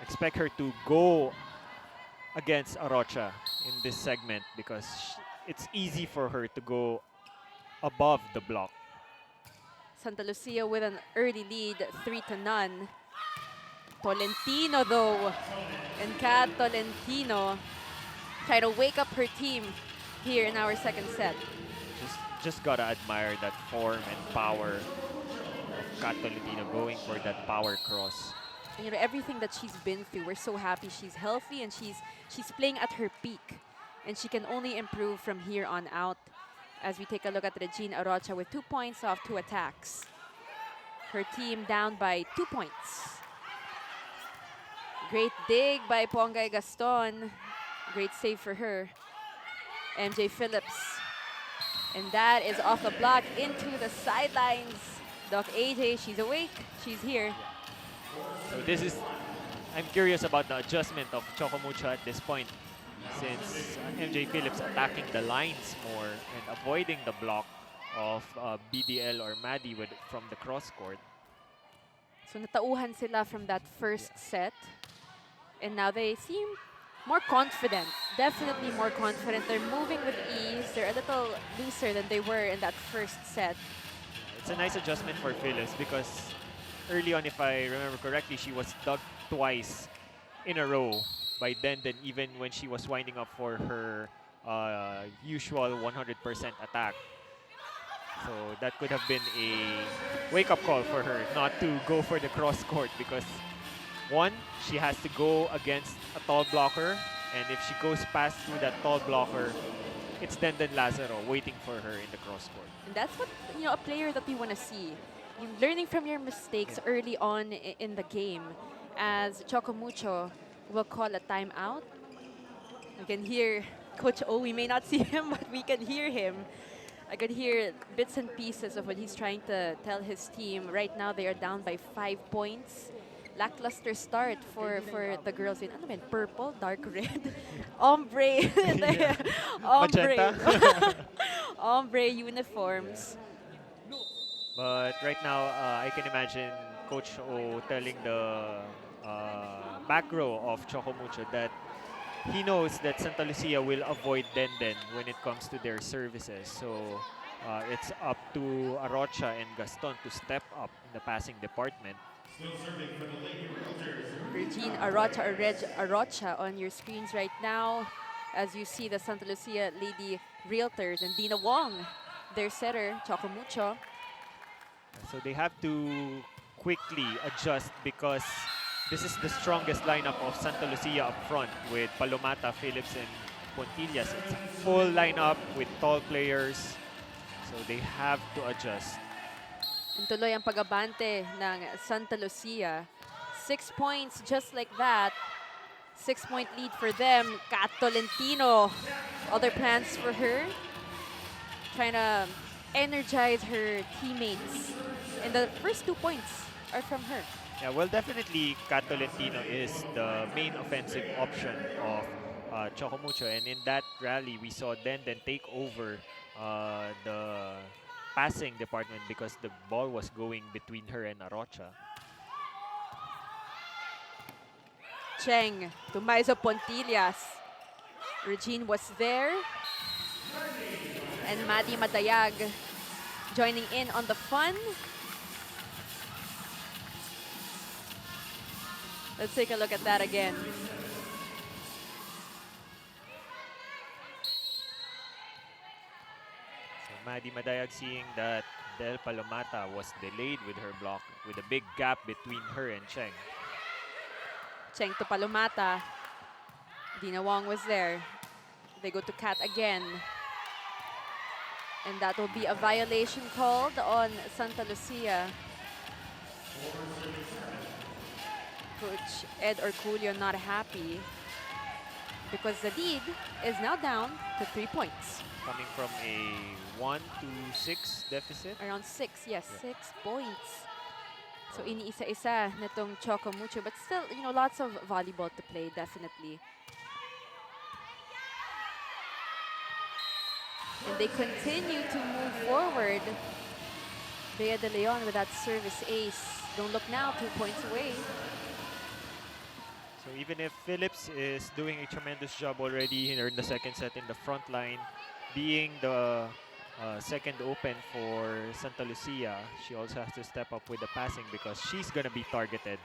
expect her to go against Arocha in this segment because it's easy for her to go above the block. Santa Lucia with an early lead, 3-0. Tolentino though, and Kat Tolentino try to wake up her team here in our second set. Just gotta admire that form and power of Kat Tolentino going for that power cross. And, you know, everything that she's been through, we're so happy she's healthy and she's playing at her peak. And she can only improve from here on out. As we take a look at Regine Arocha with 2 points off 2 attacks. Her team down by 2 points. Great dig by Pongay Gaston. Great save for her. MJ Phillips. And that is off the block into the sidelines. Doc AJ, she's awake. She's here. So this is, I'm curious about the adjustment of Choco Mucho at this point, since MJ Phillips attacking the lines more and avoiding the block of BDL or Maddie from the cross court. So natauhan sila from that first set. And now they seem more confident. Definitely more confident. They're moving with ease. They're a little looser than they were in that first set. It's a nice adjustment for Phillips because early on, if I remember correctly, she was ducked twice in a row by Denden, even when she was winding up for her usual 100% attack. So that could have been a wake-up call for her not to go for the cross court because one, she has to go against a tall blocker, and if she goes past through that tall blocker, it's Denden Lazaro waiting for her in the cross court. And that's what, you know, a player that we want to see. You learning from your mistakes early on in the game. As Choco Mucho will call a timeout. You can hear Coach O. We may not see him, but we can hear him. I could hear bits and pieces of what he's trying to tell his team. Right now, they are down by 5 points. Lackluster start for the girls in ano ba yun? Purple, dark red, ombre, ombre, ombre uniforms. But right now, I can imagine Coach O telling the back row of Choco Mucho that he knows that Santa Lucia will avoid Denden when it comes to their services. So it's up to Arocha and Gaston to step up in the passing department. Still serving for the Lady Realtors. Regine Arocha or Reg Arocha on your screens right now as you see the Santa Lucia Lady Realtors and Dina Wong, their setter, Choco Mucho. So they have to quickly adjust because this is the strongest lineup of Santa Lucia up front with Palomata, Phillips, and Pontillas. It's a full lineup with tall players. So they have to adjust. And tuloy ang pag-abante ng Santa Lucia. 6 points just like that. 6-point lead for them. Kat Tolentino. Other plans for her. Trying to energize her teammates. And the first 2 points are from her. Yeah, well, definitely Kat Tolentino is the main offensive option of Choco Mucho. And in that rally, we saw Denden take over the passing department because the ball was going between her and Arocha. Cheng to Maizo Pontillas. Regine was there. And Maddie Madayag joining in on the fun. Let's take a look at that again. Maddie Madayag seeing that Del Palomata was delayed with her block with a big gap between her and Cheng. Cheng to Palomata. Dina Wong was there. They go to Kat again. And that will be a violation called on Santa Lucia. Coach Ed Orculio not happy because the lead is now down to 3 points. Coming from a 1-6 deficit. Around 6, yes, Yeah. 6 points. So iniisa-isa nitong Choco Mucho, but still, lots of volleyball to play, definitely. And they continue to move forward. Bea de Leon with that service ace. Don't look now, 2 points away. So even if Phillips is doing a tremendous job already here in the second set in the front line, being the second open for Santa Lucia, she also has to step up with the passing because she's going to be targeted.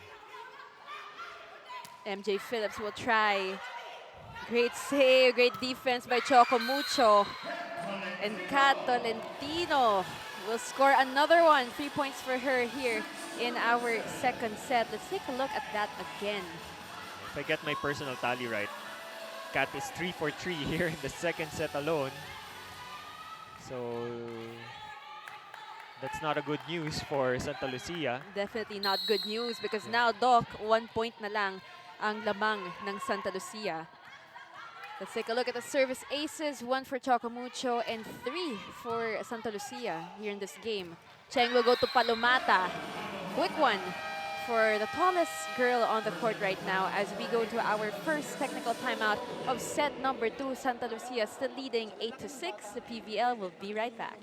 MJ Phillips will try. Great save, great defense by Choco Mucho. And Kat Tolentino will score another one. 3 points for her here in our second set. Let's take a look at that again. If I get my personal tally right, Kat is 3 for 3 here in the second set alone. So that's not a good news for Santa Lucia. Definitely not good news because now, Doc, 1 point na lang ang lamang ng Santa Lucia. Let's take a look at the service aces. 1 for Choco Mucho and 3 for Santa Lucia here in this game. Cheng will go to Palomata. Quick one for the tallest girl on the court right now as we go to our first technical timeout of set number 2. Santa Lucia still leading 8-6. The PVL will be right back.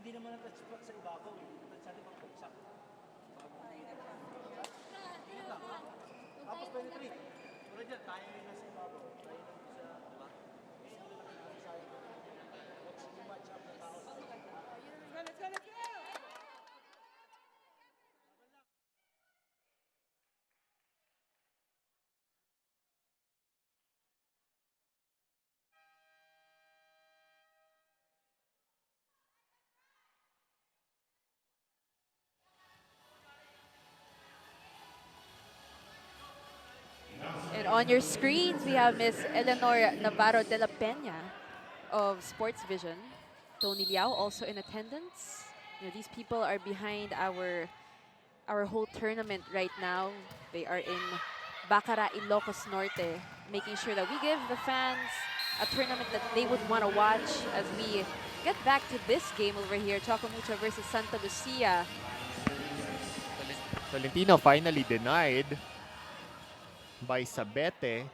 Hindi naman ang touch sa ibabaw eh. Touch natin pang bagsak. Tapos penetrate. Tulad dyan, tayo yung nasa ibabaw. Tayo lang sa, di ba? What's the match up ng tao sa And on your screens, we have Miss Eleanor Navarro de la Peña of Sports Vision. Tony Liao also in attendance. These people are behind our whole tournament right now. They are in Bacara, Ilocos Norte, making sure that we give the fans a tournament that they would want to watch as we get back to this game over here, Choco Mucho versus Santa Lucia. Tolentino finally denied by Sabete.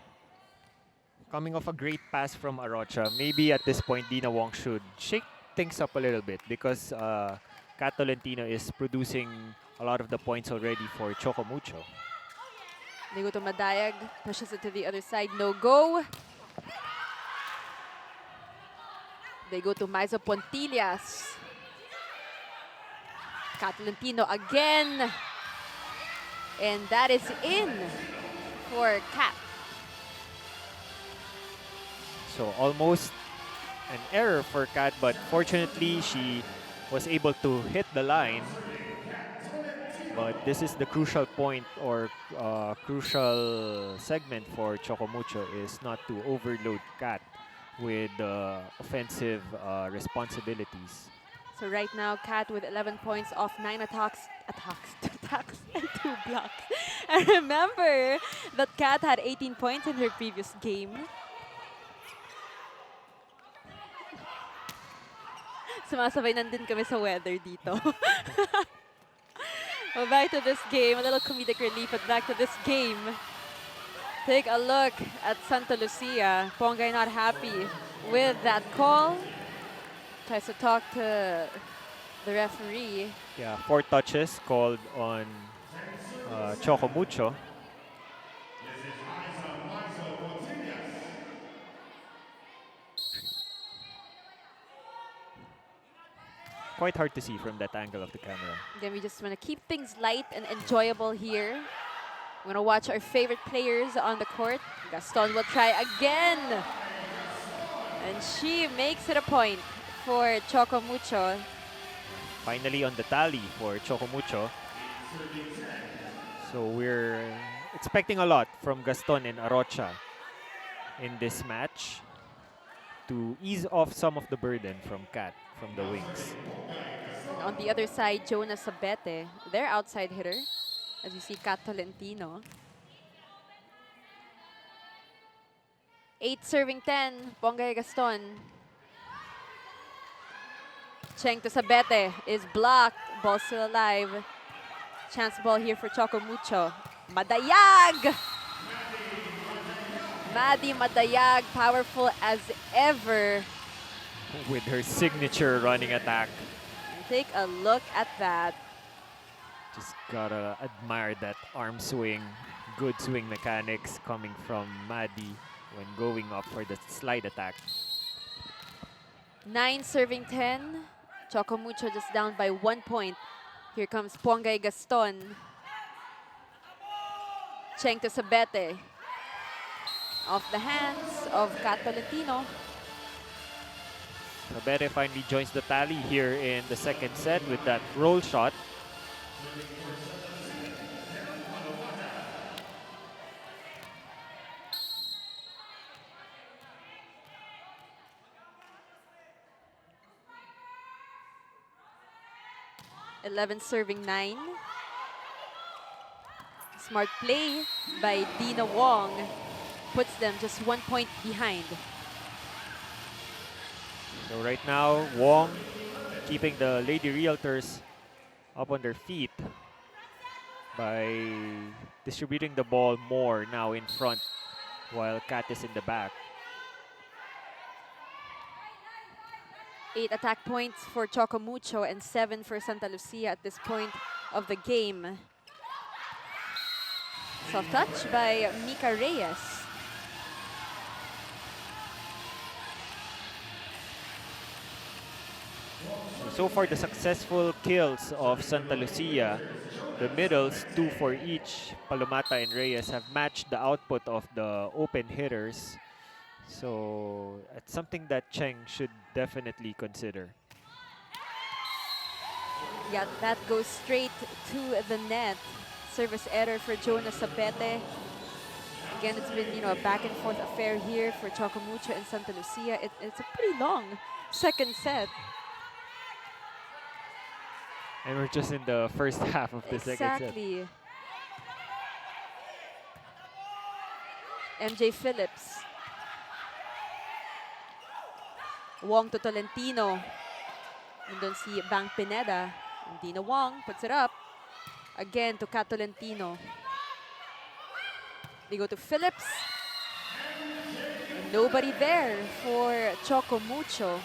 Coming off a great pass from Arocha. Maybe at this point, Dina Wong should shake things up a little bit because Kat Tolentino is producing a lot of the points already for Choco Mucho. They go to Madayag, pushes it to the other side, no go. They go to Maizo Pontillas. Kat Tolentino again. And that is in for Kat. So almost an error for Kat, but fortunately she was able to hit the line. But this is the crucial point or crucial segment for Choco Mucho is not to overload Kat with offensive responsibilities. So right now, Kat with 11 points off 9 attacks and 2 blocks. And remember that Kat had 18 points in her previous game. Sumasabay nandun kami sa weather dito. Well, back to this game. A little comedic relief, but back to this game. Take a look at Santa Lucia. Pongay not happy with that call. Tries to talk to the referee. Yeah, 4 touches called on Choco Mucho. Quite hard to see from that angle of the camera. Again, we just want to keep things light and enjoyable here. We're going to watch our favorite players on the court. Gaston will try again. And she makes it a point. for Choco Mucho. Finally on the tally for Choco Mucho. So we're expecting a lot from Gaston and Arocha in this match to ease off some of the burden from Kat from the wings. And on the other side, Jonas Sabete, their outside hitter. As you see, Kat Tolentino. 8 serving 10, Ponggay Gaston. Cheng to Sabete is blocked. Ball still alive. Chance ball here for Choco Mucho. Madayag! Maddie Madayag, powerful as ever. With her signature running attack. Take a look at that. Just gotta admire that arm swing. Good swing mechanics coming from Maddie when going up for the slide attack. 9 serving 10. Choco Mucho just down by 1 point. Here comes Ponggay Gaston. Cheng to Sabete. Off the hands of Kat Tolentino. Sabete finally joins the tally here in the second set with that roll shot. #11 serving 9. Smart play by Dina Wong puts them just 1 point behind. So right now, Wong keeping the Lady Realtors up on their feet by distributing the ball more now in front while Kat is in the back. 8 attack points for Choco Mucho and 7 for Santa Lucia at this point of the game. Soft touch by Mika Reyes. So far, the successful kills of Santa Lucia, the middles, 2 for each, Palomata and Reyes, have matched the output of the open hitters. So it's something that Cheng should definitely consider. Yeah, that goes straight to the net. Service error for Jonas Sabete. Again, it's been, a back and forth affair here for Choco Mucho and Santa Lucia. It's a pretty long second set. And we're just in the first half of the second set. Exactly. MJ Phillips. Wong to Tolentino. And then si Bang Pineda. And Dina Wong puts it up. Again to Kat Tolentino. They go to Phillips. And nobody there for Choco Mucho.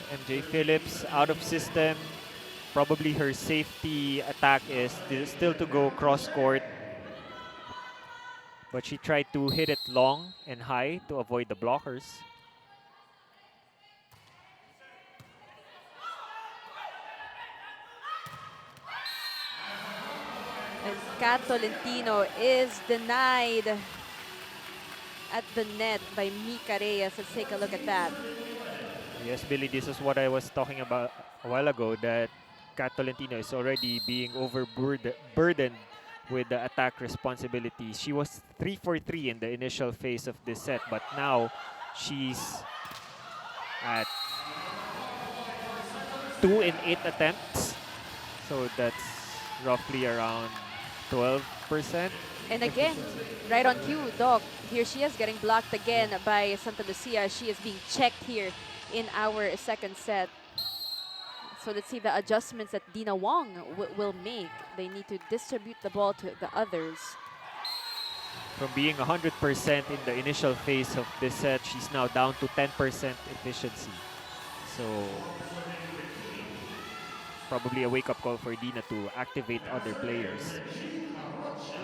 MJ Phillips out of system. Probably her safety attack is still to go cross court. But she tried to hit it long and high to avoid the blockers. And Kat Tolentino is denied at the net by Mika Reyes. Let's take a look at that. Yes, Billy, this is what I was talking about a while ago, that Kat Tolentino is already being overburdened with the attack responsibilities. She was 3 for 3 in the initial phase of this set, but now she's at 2 in 8 attempts. So that's roughly around 12%. And again, right on cue, Doc. Here she is getting blocked again by Santa Lucia. She is being checked here in our second set. So let's see the adjustments that Dina Wong will make. They need to distribute the ball to the others. From being 100% in the initial phase of this set, she's now down to 10% efficiency. So probably a wake-up call for Dina to activate other players.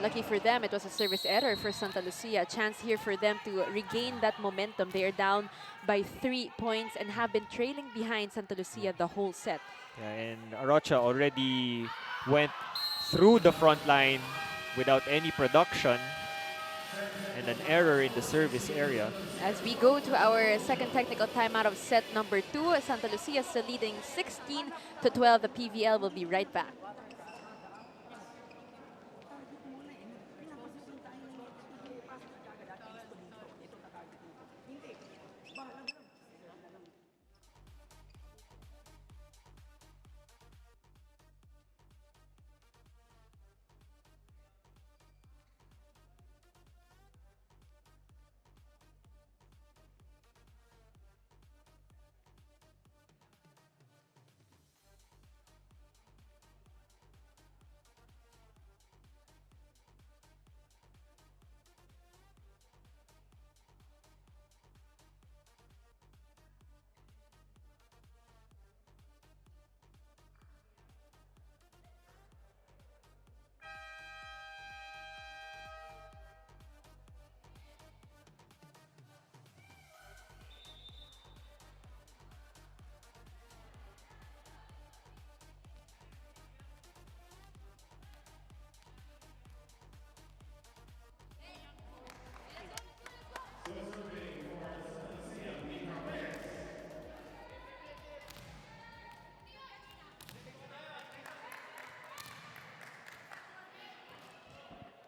Lucky for them, it was a service error for Santa Lucia. A chance here for them to regain that momentum. They are down by 3 points and have been trailing behind Santa Lucia the whole set. Yeah, and Arocha already went through the front line without any production. and an error in the service area. As we go to our second technical timeout of set number 2, Santa Lucia still leading 16 to 12. The PVL will be right back.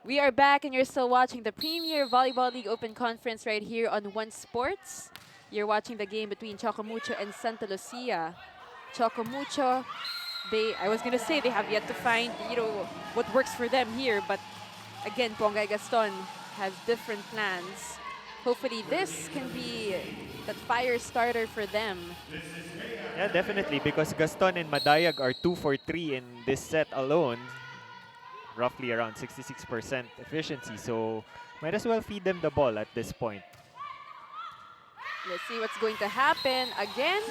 We are back and you're still watching the Premier Volleyball League Open Conference right here on One Sports. You're watching the game between Choco Mucho and Santa Lucia. Choco Mucho, I was gonna say they have yet to find, what works for them here, but again, Pongay Gaston has different plans. Hopefully this can be that fire starter for them. Yeah, definitely, because Gaston and Madayag are 2 for 3 in this set alone. Roughly around 66% efficiency, so might as well feed them the ball at this point. Let's see what's going to happen. Again,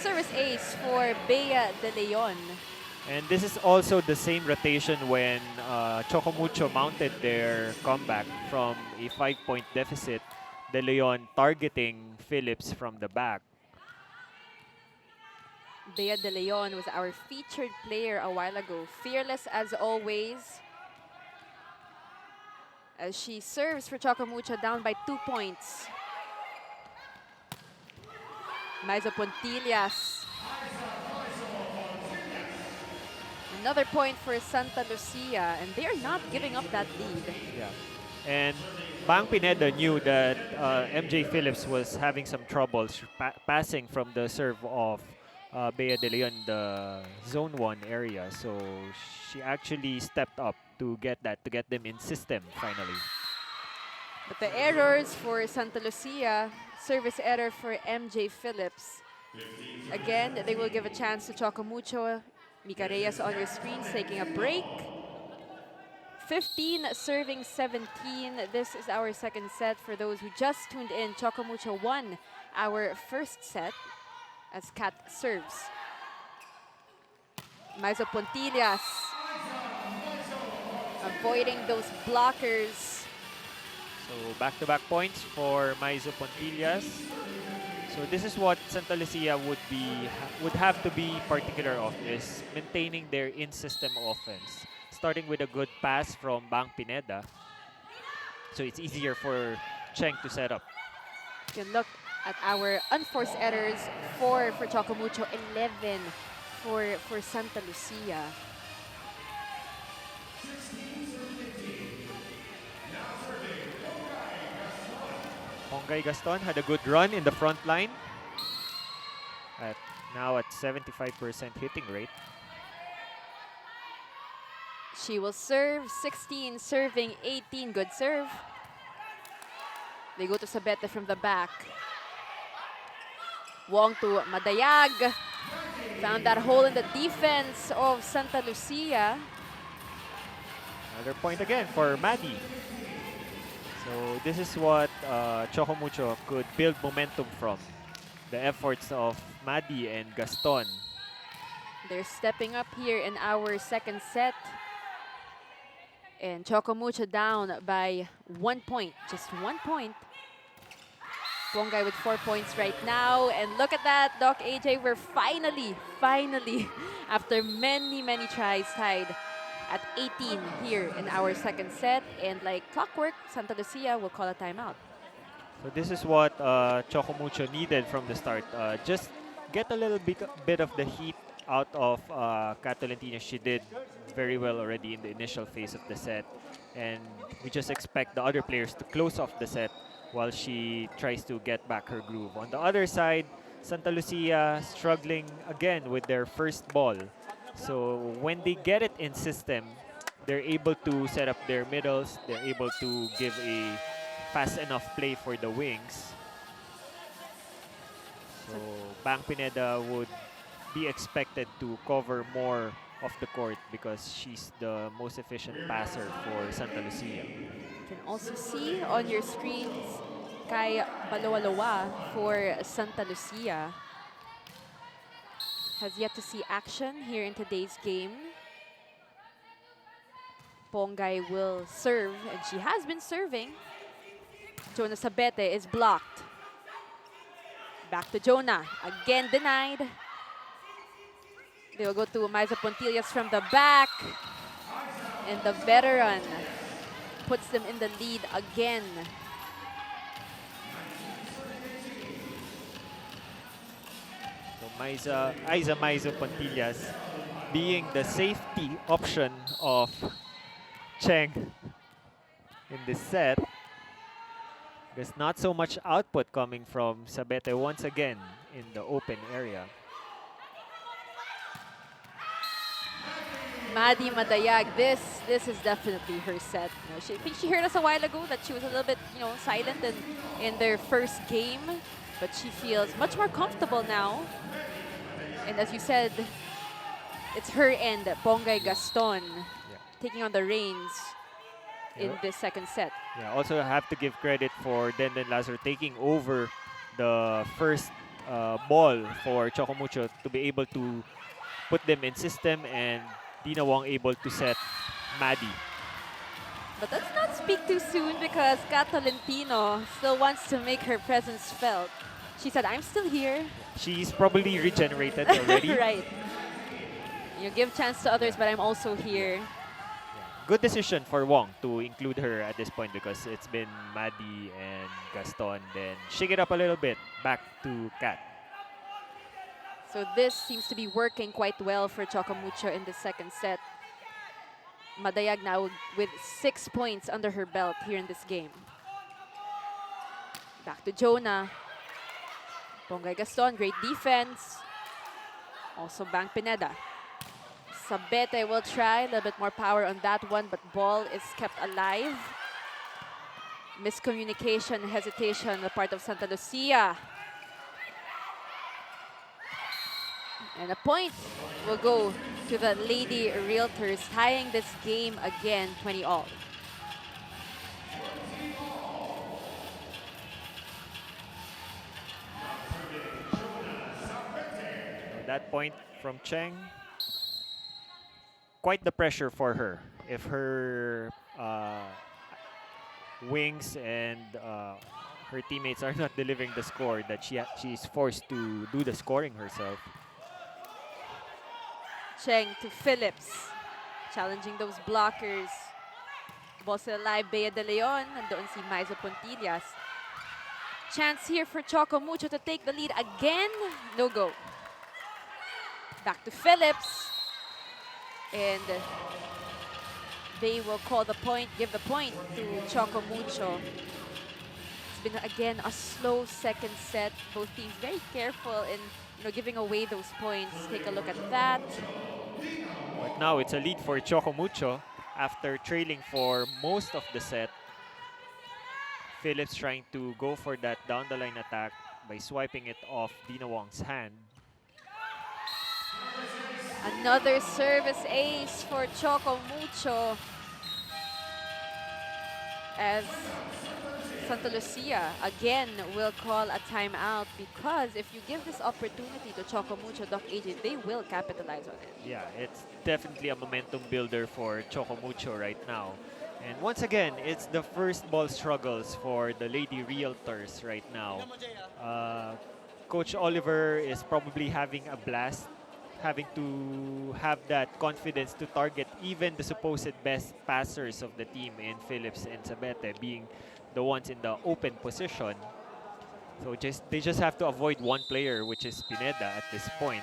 service ace for Bea de Leon. And this is also the same rotation when Choco Mucho mounted their comeback from a 5-point deficit. De Leon targeting Phillips from the back. Bea de Leon was our featured player a while ago. Fearless as always. As she serves for Choco Mucho down by 2 points. Maizo Pontillas. Another point for Santa Lucia, and they're not giving up that lead. Yeah. And Bang Pineda knew that MJ Phillips was having some troubles passing from the serve of Bea de Leon, the zone 1 area. So she actually stepped up to get them in system finally. But the errors for Santa Lucia, service error for MJ Phillips. Again, they will give a chance to Choco Mucho. Mika Reyes on your screens taking a break. 15 serving 17. This is our second set. For those who just tuned in, Choco Mucho won our first set as Kat serves. Maizo Pontillas avoiding those blockers. So back-to-back points for Maizo Pontillas. So this is what Santa Lucia would have to be particular of, is maintaining their in-system offense, starting with a good pass from Bang Pineda. So it's easier for Cheng to set up. You can look at our unforced errors, 4 for Choco Mucho, 11 for Santa Lucia. Pongay Gaston had a good run in the front line. Now at 75% hitting rate. She will serve 16, serving 18. Good serve. They go to Sabete from the back. Wong to Madayag. Found that hole in the defense of Santa Lucia. Another point again for Maddie. So this is what Choco Mucho could build momentum from. The efforts of Maddie and Gaston. They're stepping up here in our second set. And Choco Mucho down by 1 point, just 1 point. Pongay with 4 points right now. And look at that, Doc AJ, we're finally, after many tries, tied at 18 here in our second set. And like clockwork, Santa Lucia will call a timeout. So this is what Choco Mucho needed from the start. Just get a little bit of the heat out of Kat Tolentino. She did very well already in the initial phase of the set. And we just expect the other players to close off the set while she tries to get back her groove. On the other side, Santa Lucia struggling again with their first ball. So when they get it in system, they're able to set up their middles. They're able to give a fast enough play for the wings. So Bang Pineda would be expected to cover more of the court because she's the most efficient passer for Santa Lucia. You can also see on your screens Kai Balawalawa for Santa Lucia has yet to see action here in today's game. Pongay will serve, and she has been serving. Jonah Sabete is blocked. Back to Jonah, again denied. They will go to Maiza Pontillas from the back. And the veteran puts them in the lead again. So Maiza Pontillas being the safety option of Cheng in this set. There's not so much output coming from Sabete once again in the open area. Maddie Madayag, this is definitely her set. I think she heard us a while ago that she was a little bit, silent in their first game, but she feels much more comfortable now. And as you said, it's her and Pongay Gaston taking on the reins in this second set. Yeah, also have to give credit for Denden Lazaro taking over the first ball for Choco Mucho to be able to put them in system, and Dina Wong able to set Maddie. But let's not speak too soon because Kat Tolentino still wants to make her presence felt. She said, I'm still here. She's probably regenerated already. Right. You give chance to others, but I'm also here. Good decision for Wong to include her at this point because it's been Maddie and Gaston. Then shake it up a little bit. Back to Kat. So this seems to be working quite well for Choco Mucho in the second set. Madayag now with 6 points under her belt here in this game. Back to Jonah. Pongay Gaston, great defense. Also Bang Pineda. Sabete will try a little bit more power on that one, but ball is kept alive. Miscommunication, hesitation on the part of Santa Lucia. And a point will go to the Lady Realtors, tying this game again 20-all. That point from Cheng, quite the pressure for her. If her wings and her teammates are not delivering the score, that she's forced to do the scoring herself. Cheng to Phillips, challenging those blockers. Ball still alive, Bea de Leon, nandoon si Maiza Pontillas. Chance here for Choco Mucho to take the lead again, no go. Back to Phillips, and they will call the point, give the point to Choco Mucho. It's been again a slow second set. Both teams very careful in giving away those points. Take a look at that. But now it's a lead for Choco Mucho after trailing for most of the set. Phillips trying to go for that down the line attack by swiping it off Dina Wong's hand. Another service ace for Choco Mucho as Santa Lucia again will call a timeout, because if you give this opportunity to Choco Mucho, Doc AJ, they will capitalize on it. Yeah, it's definitely a momentum builder for Choco Mucho right now. And once again, it's the first ball struggles for the Lady Realtors right now. Coach Oliver is probably having a blast having to have that confidence to target even the supposed best passers of the team in Phillips and Sabete being the ones in the open position. So they just have to avoid one player, which is Pineda at this point.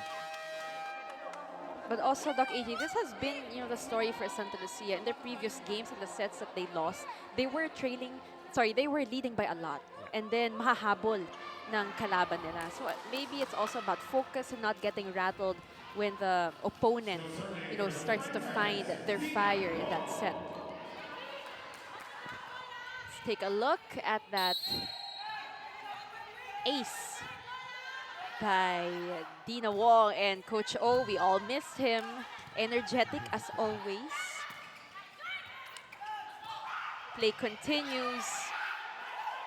But also, Doc AJ, this has been, the story for Santa Lucia. In their previous games and the sets that they lost, they were leading by a lot. And then mahahabol ng kalaban nila. So maybe it's also about focus and not getting rattled when the opponent, starts to find their fire in that set. Let's take a look at that ace by Dina Wong and Coach O. We all missed him. Energetic as always. Play continues.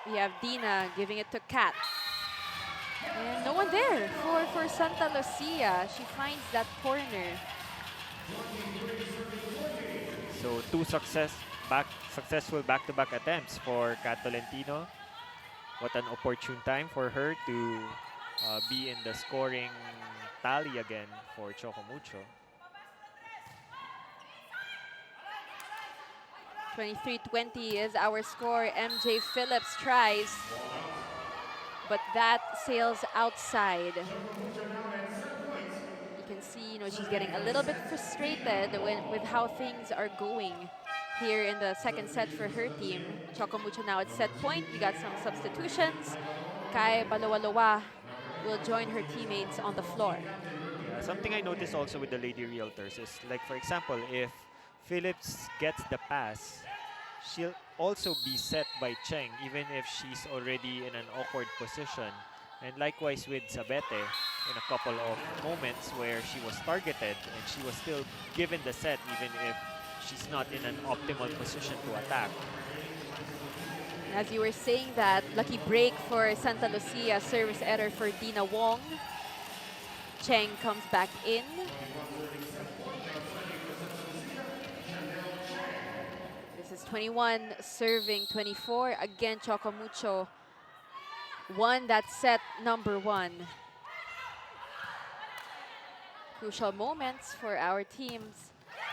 We have Dina giving it to Kat. And no one there for Santa Lucia. She finds that corner. So successful back-to-back attempts for Kat Tolentino. What an opportune time for her to be in the scoring tally again for Choco Mucho. 23-20 is our score. MJ Phillips tries, but that sails outside. You can see, she's getting a little bit frustrated with how things are going here in the second set for her team. Choco Mucho now at set point. We got some substitutions. Kai Balawalawa will join her teammates on the floor. Yeah, something I noticed also with the Lady Realtors is, like, for example, if Phillips gets the pass, she'll also be set by Cheng even if she's already in an awkward position. And likewise with Sabete, in a couple of moments where she was targeted and she was still given the set even if she's not in an optimal position to attack. As you were saying, that lucky break for Santa Lucia, service error for Dina Wong. Cheng comes back in. This is 21 serving 24. Again, Choco Mucho won that set number 1. Crucial moments for our teams.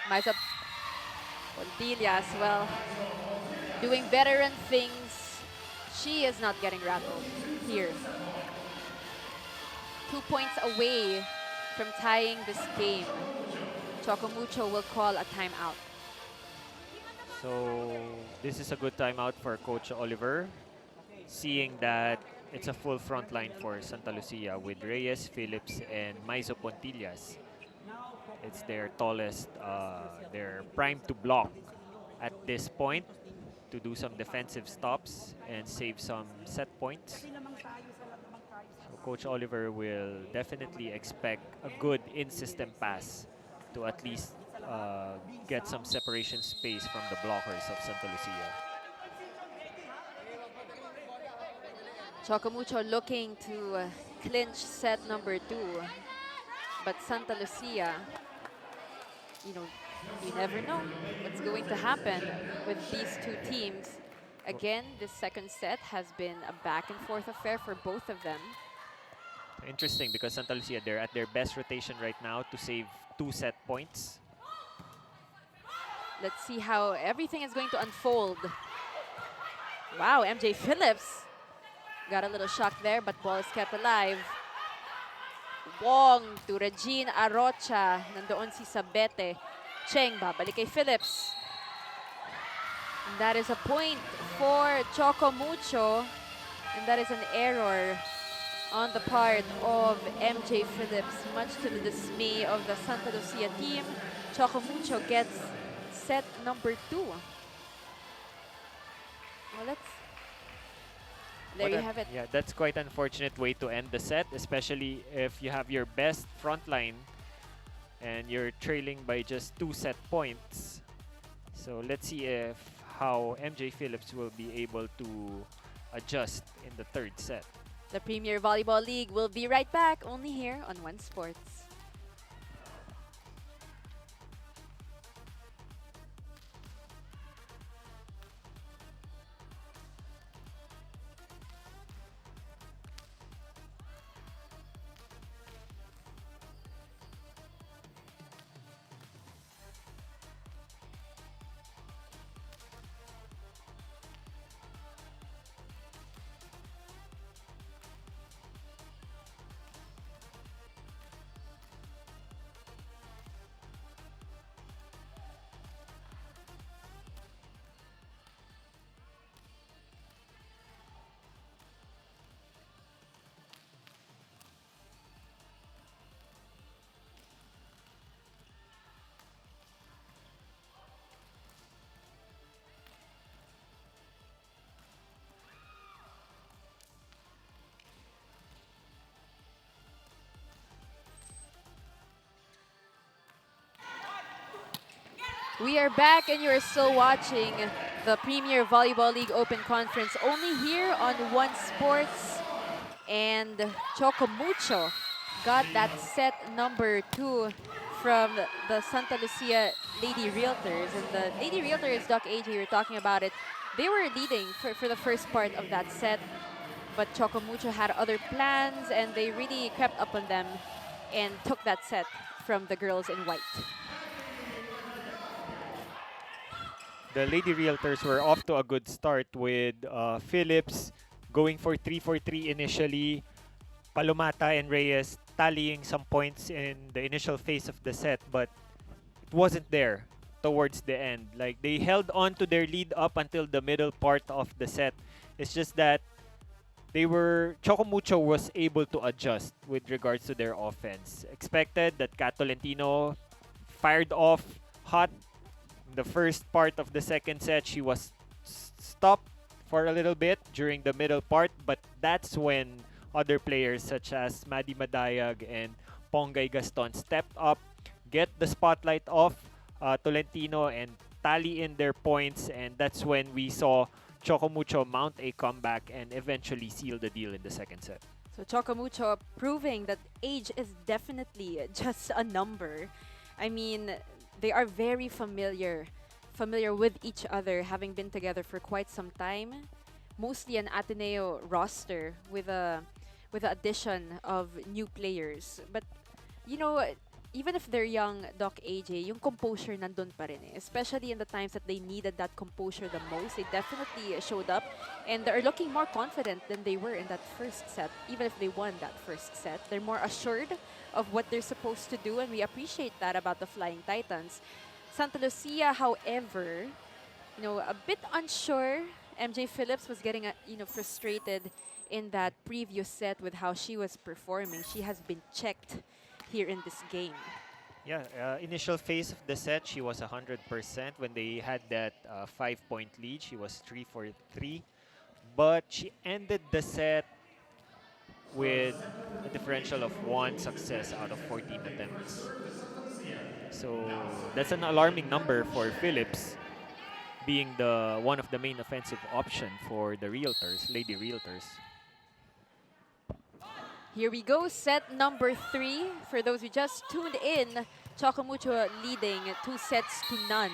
Maisa Pontilla as well, doing veteran things. She is not getting rattled here. 2 points away from tying this game. Choco Mucho will call a timeout. So this is a good timeout for Coach Oliver, seeing that it's a full front line for Santa Lucia with Reyes, Phillips, and Maizo Pontillas. It's their tallest, they're primed to block at this point to do some defensive stops and save some set points. So Coach Oliver will definitely expect a good in-system pass to at least get some separation space from the blockers of Santa Lucia. Choco Mucho looking to clinch set number 2. But Santa Lucia, you never know what's going to happen with these two teams. Again, this second set has been a back and forth affair for both of them. Interesting because Santa Lucia, they're at their best rotation right now to save 2 set points. Let's see how everything is going to unfold. Wow, MJ Phillips got a little shock there, but ball is kept alive. Wong to Regine Arocha. Nandoon si Sabete. Cheng, babalik kay Phillips. And that is a point for Choco Mucho. And that is an error on the part of MJ Phillips, much to the dismay of the Santa Lucia team. Choco Mucho gets set number 2. Well, there you have it. Yeah, that's quite an unfortunate way to end the set, especially if you have your best front line and you're trailing by just 2 set points. So let's see how MJ Phillips will be able to adjust in the 3rd set. The Premier Volleyball League will be right back, only here on One Sports. We are back and you are still watching the Premier Volleyball League Open Conference only here on One Sports. And Choco Mucho got that set number 2 from the Santa Lucia Lady Realtors. And the Lady Realtors, Doc AJ, you were talking about it, they were leading for the first part of that set. But Choco Mucho had other plans and they really crept up on them and took that set from the girls in white. The Lady Realtors were off to a good start with Phillips going for 3-4-3 initially, Palomata and Reyes tallying some points in the initial phase of the set, but it wasn't there towards the end. Like they held on to their lead up until the middle part of the set. It's just that Chocomucho was able to adjust with regards to their offense. Expected that Cat Tolentino fired off hot the first part of the second set. She was stopped for a little bit during the middle part, but that's when other players such as Maddie Madayag and Pongay Gaston stepped up, get the spotlight off Tolentino and tally in their points, and that's when we saw Chocomucho mount a comeback and eventually seal the deal in the second set. So Choco Mucho proving that age is definitely just a number. I mean, they are very familiar with each other, having been together for quite some time. Mostly an Ateneo roster with the addition of new players. But you know, even if they're young, Doc AJ, yung composure nandun pa rin eh. Especially in the times that they needed that composure the most, they definitely showed up and they're looking more confident than they were in that first set. Even if they won that first set, they're more assured of what they're supposed to do, and we appreciate that about the Flying Titans. Santa Lucia, however, a bit unsure. MJ Phillips was getting, frustrated in that previous set with how she was performing. She has been checked here in this game. Yeah, initial phase of the set, she was 100% when they had that 5-point lead. She was 3 for 3, but she ended the set with a differential of 1 success out of 14 attempts. So that's an alarming number for Phillips, being the one of the main offensive option for the Realtors, Lady Realtors. Here we go, set number 3. For those who just tuned in, Chocomucho leading 2-0.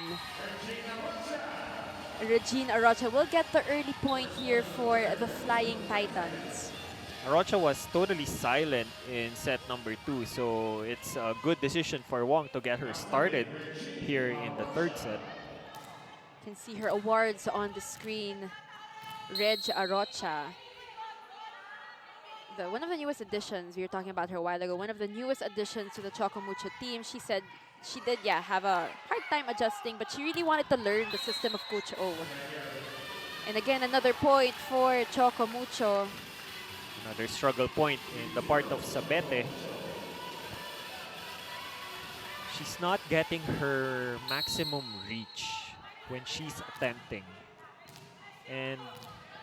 Regine Arocha will get the early point here for the Flying Titans. Arocha was totally silent in set number 2, so it's a good decision for Wong to get her started here in the third set. You can see her awards on the screen. Reg Arocha. One of the newest additions, we were talking about her a while ago, one of the newest additions to the Chocomucho team. She said she did, have a hard time adjusting, but she really wanted to learn the system of Coach O. And again, another point for Chocomucho. Another struggle point in the part of Sabete. She's not getting her maximum reach when she's attempting. And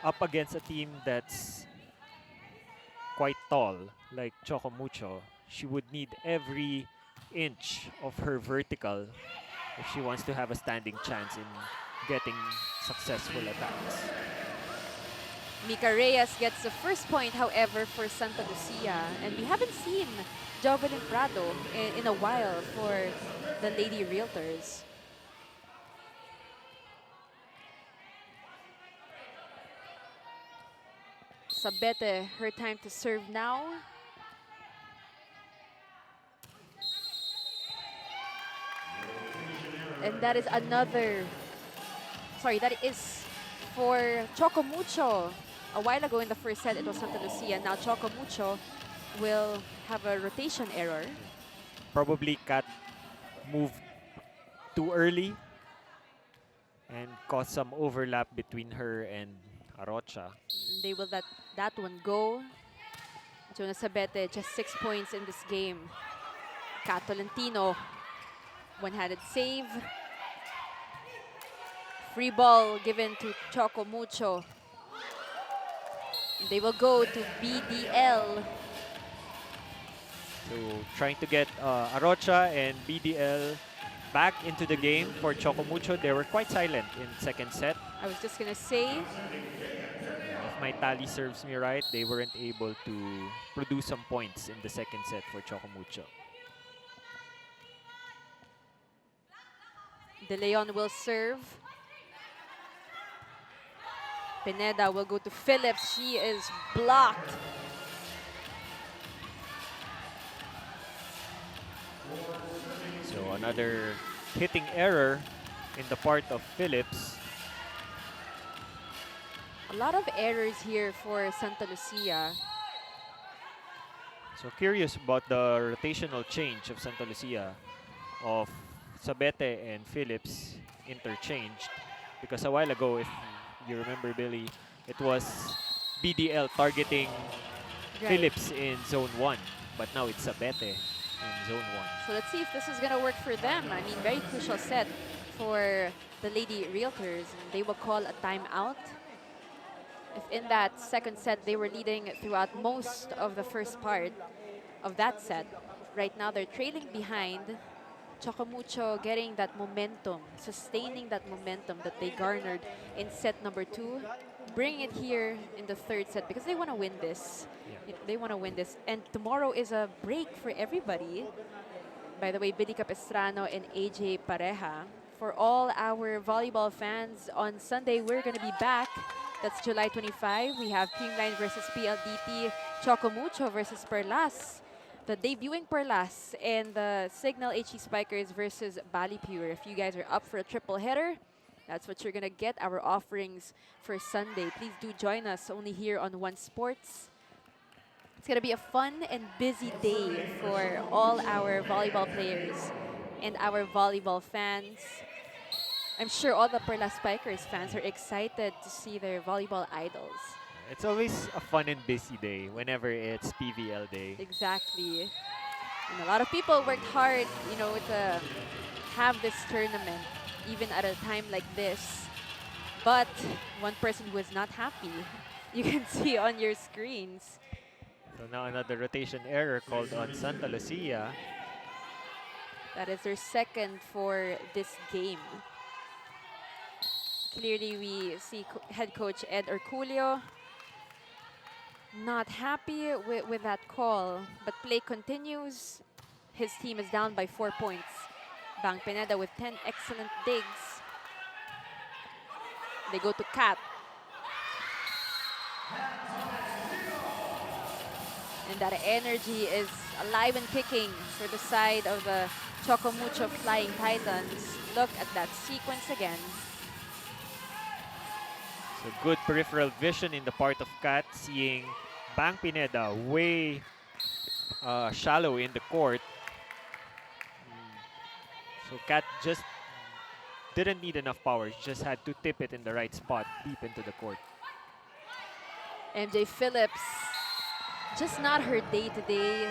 up against a team that's quite tall, like Chocomucho, she would need every inch of her vertical if she wants to have a standing chance in getting successful attacks. Mika Reyes gets the first point, however, for Santa Lucia. And we haven't seen Jovelyn Prado in a while for the Lady Realtors. Sabete, her time to serve now. And that is that is for Chocomucho. A while ago in the first set, it was Santa Lucia. Now Chocomucho will have a rotation error. Probably Kat moved too early and caused some overlap between her and Arocha. They will let that one go. Jonas Sabete, just 6 points in this game. Kat Tolentino, one-handed save. Free ball given to Chocomucho. They will go to BDL. So trying to get Arocha and BDL back into the game for Choco Mucho. They were quite silent in second set. I was just gonna say, If my tally serves me right, they weren't able to produce some points in the second set for Choco Mucho. De Leon will serve. Pineda will go to Phillips. She is blocked. So another hitting error in the part of Phillips. A lot of errors here for Santa Lucia. So curious about the rotational change of Santa Lucia of Sabete and Phillips interchanged. Because a while ago, if you remember, Billy, it was BDL targeting Right. Phillips in zone 1. But now it's Sabete in zone 1. So let's see if this is gonna work for them. I mean, very crucial set for the Lady Realtors. And they will call a timeout. If in that second set they were leading throughout most of the first part of that set, right now they're trailing behind. Choco Mucho getting that momentum, sustaining that momentum that they garnered in set number 2, bringing it here in the third set because they want to win this. Yeah. They want to win this. And tomorrow is a break for everybody. By the way, Billy Capistrano and AJ Pareja. For all our volleyball fans, on Sunday we're going to be back. That's July 25. We have Creamline versus PLDT, Choco Mucho versus Perlas, the debuting Perlas, and the Signal HE Spikers versus Bali Pure. If you guys are up for a triple header, that's what you're going to get, our offerings for Sunday. Please do join us only here on One Sports. It's going to be a fun and busy day for all our volleyball players and our volleyball fans. I'm sure all the Perla Spikers fans are excited to see their volleyball idols. It's always a fun and busy day whenever it's PVL day. Exactly. And a lot of people worked hard, you know, to have this tournament, even at a time like this. But one person who is not happy, you can see on your screens. So now another rotation error called on Santa Lucia. That is their second for this game. Clearly, we see head coach Ed Urculio not happy with that call, but play continues. His team is down by 4 points. Bang Pineda with 10 excellent digs. They go to Kat. And that energy is alive and kicking for the side of the Choco Mucho Flying Titans. Look at that sequence again. So good peripheral vision in the part of Kat, seeing Bang Pineda way shallow in the court. So Kat just didn't need enough power, just had to tip it in the right spot, deep into the court. MJ Phillips, just not her day today.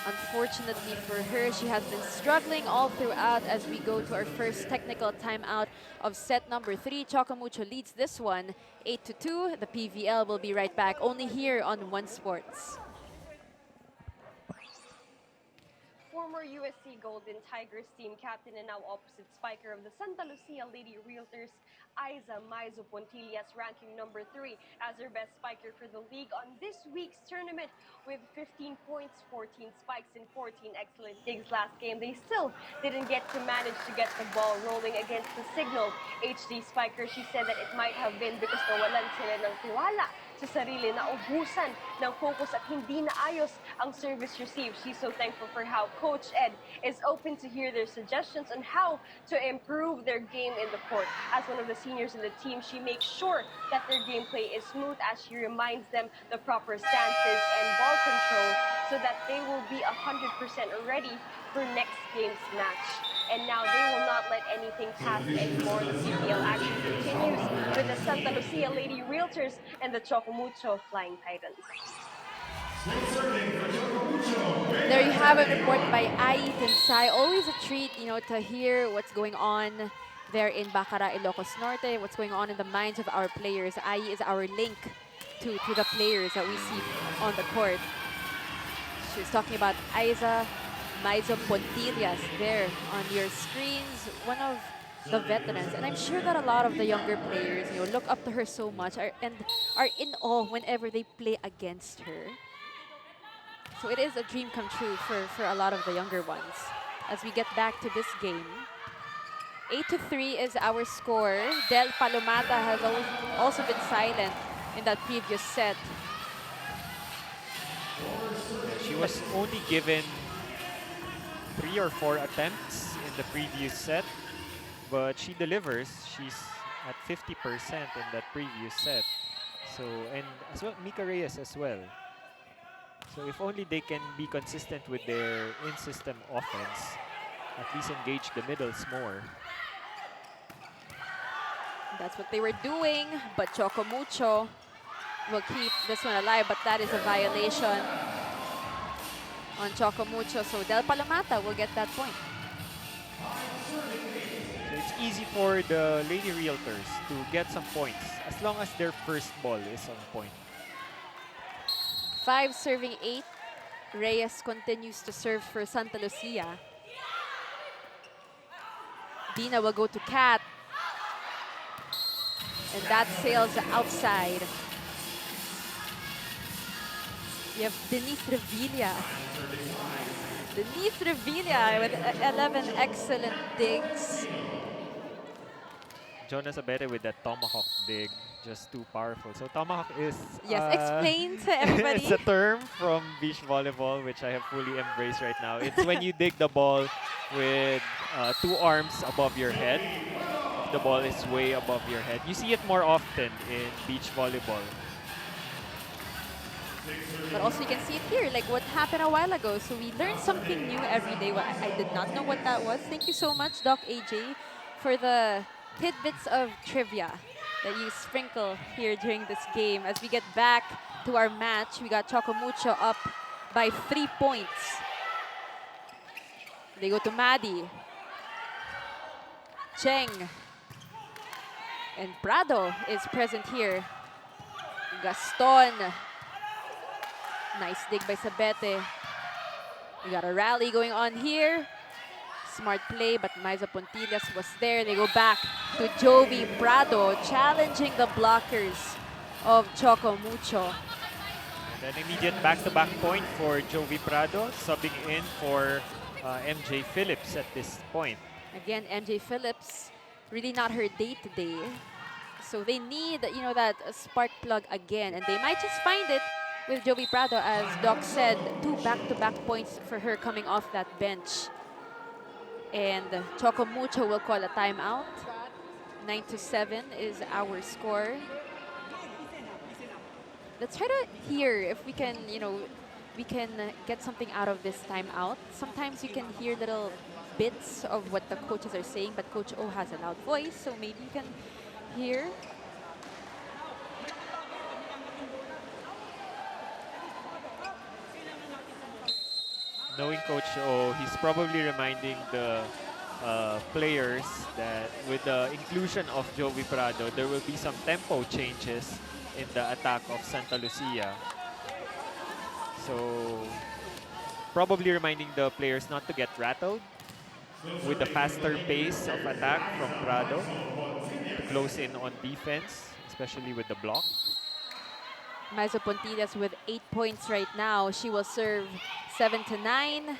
Unfortunately for her, she has been struggling all throughout as we go to our first technical timeout of set number 3. Choco Mucho leads this one 8-2. The PVL will be right back only here on One Sports. Former USC Golden Tigers team captain and now opposite spiker of the Santa Lucia Lady Realtors, Aiza Maizo Pontillas, ranking number 3 as her best spiker for the league on this week's tournament with 15 points, 14 spikes, and 14 excellent digs last game. They still didn't get to manage to get the ball rolling against the Signal HD spiker. She said that it might have been because nawalan sila ng tiwala sa sarili, na ubusan ng focus at hindi naayos ang service received. She's so thankful for how Coach Ed is open to hear their suggestions on how to improve their game in the court. As one of the seniors in the team, she makes sure that their gameplay is smooth as she reminds them the proper stances and ball control so that they will be 100% ready for next game's match. And now they will not let anything pass anymore. The CPL action continues with the Santa Lucia Lady Realtors and the Choco Mucho Flying Titans. There you have it, reported by Ai Tensai. Always a treat, you know, to hear what's going on there in Bacara, Ilocos Norte, what's going on in the minds of our players. Ai is our link to the players that we see on the court. She was talking about Aiza Maizo Pontillas there on your screens, one of the veterans. And I'm sure that a lot of the younger players, look up to her so much and are in awe whenever they play against her. So it is a dream come true for a lot of the younger ones. As we get back to this game, 8-3 is our score. Del Palomata has also been silent in that previous set. She But was only given 3 or 4 attempts in the previous set, but she delivers. She's at 50% in that previous set. So, and as well, Mika Reyes as well. So if only they can be consistent with their in-system offense, at least engage the middles more. that's what they were doing. But Choco Mucho will keep this one alive, but that is a violation on Choco Mucho. So Del Palomata will get that point. So it's easy for the Lady Realtors to get some points as long as their first ball is on point. 5 serving 8. Reyes continues to serve for Santa Lucia. Dina will go to Kat. And that sails outside. You have Denise Revilla. Denise Revilla with 11 excellent digs. Jonas Abete with that tomahawk dig, just too powerful. So tomahawk is Yes, explain to everybody. it's a term from beach volleyball which I have fully embraced right now. It's when you dig the ball with 2 arms above your head. If the ball is way above your head, you see it more often in beach volleyball. But also you can see it here, like what happened a while ago. So we learn something new every day. Well, I did not know what that was. Thank you so much, Doc AJ, for the tidbits of trivia that you sprinkle here during this game. As we get back to our match, we got Choco Mucho up by 3 points. They go to Maddie. Cheng. And Prado is present here. Gaston. Nice dig by Sabete. We got a rally going on here. Smart play, but Maiza Pontillas was there. They go back to Jovi Prado, challenging the blockers of Choco Mucho. And an immediate back-to-back point for Jovi Prado, subbing in for MJ Phillips at this point. Again, MJ Phillips, really not her day-to-day. So they need, that spark plug again. And they might just find it with Jovi Prado, as Doc said, 2 back-to-back points for her coming off that bench. And Choco Mucho will call a timeout. 9-7 is our score. Let's try to hear if we can, we can get something out of this timeout. Sometimes you can hear little bits of what the coaches are saying, but Coach O has a loud voice, so maybe you can hear. Knowing Coach O, he's probably reminding the players that with the inclusion of Jovi Prado, there will be some tempo changes in the attack of Santa Lucia. So probably reminding the players not to get rattled with the faster pace of attack from Prado to close in on defense, especially with the block. Maizo Pontillas with 8 points right now. She will serve 7-9.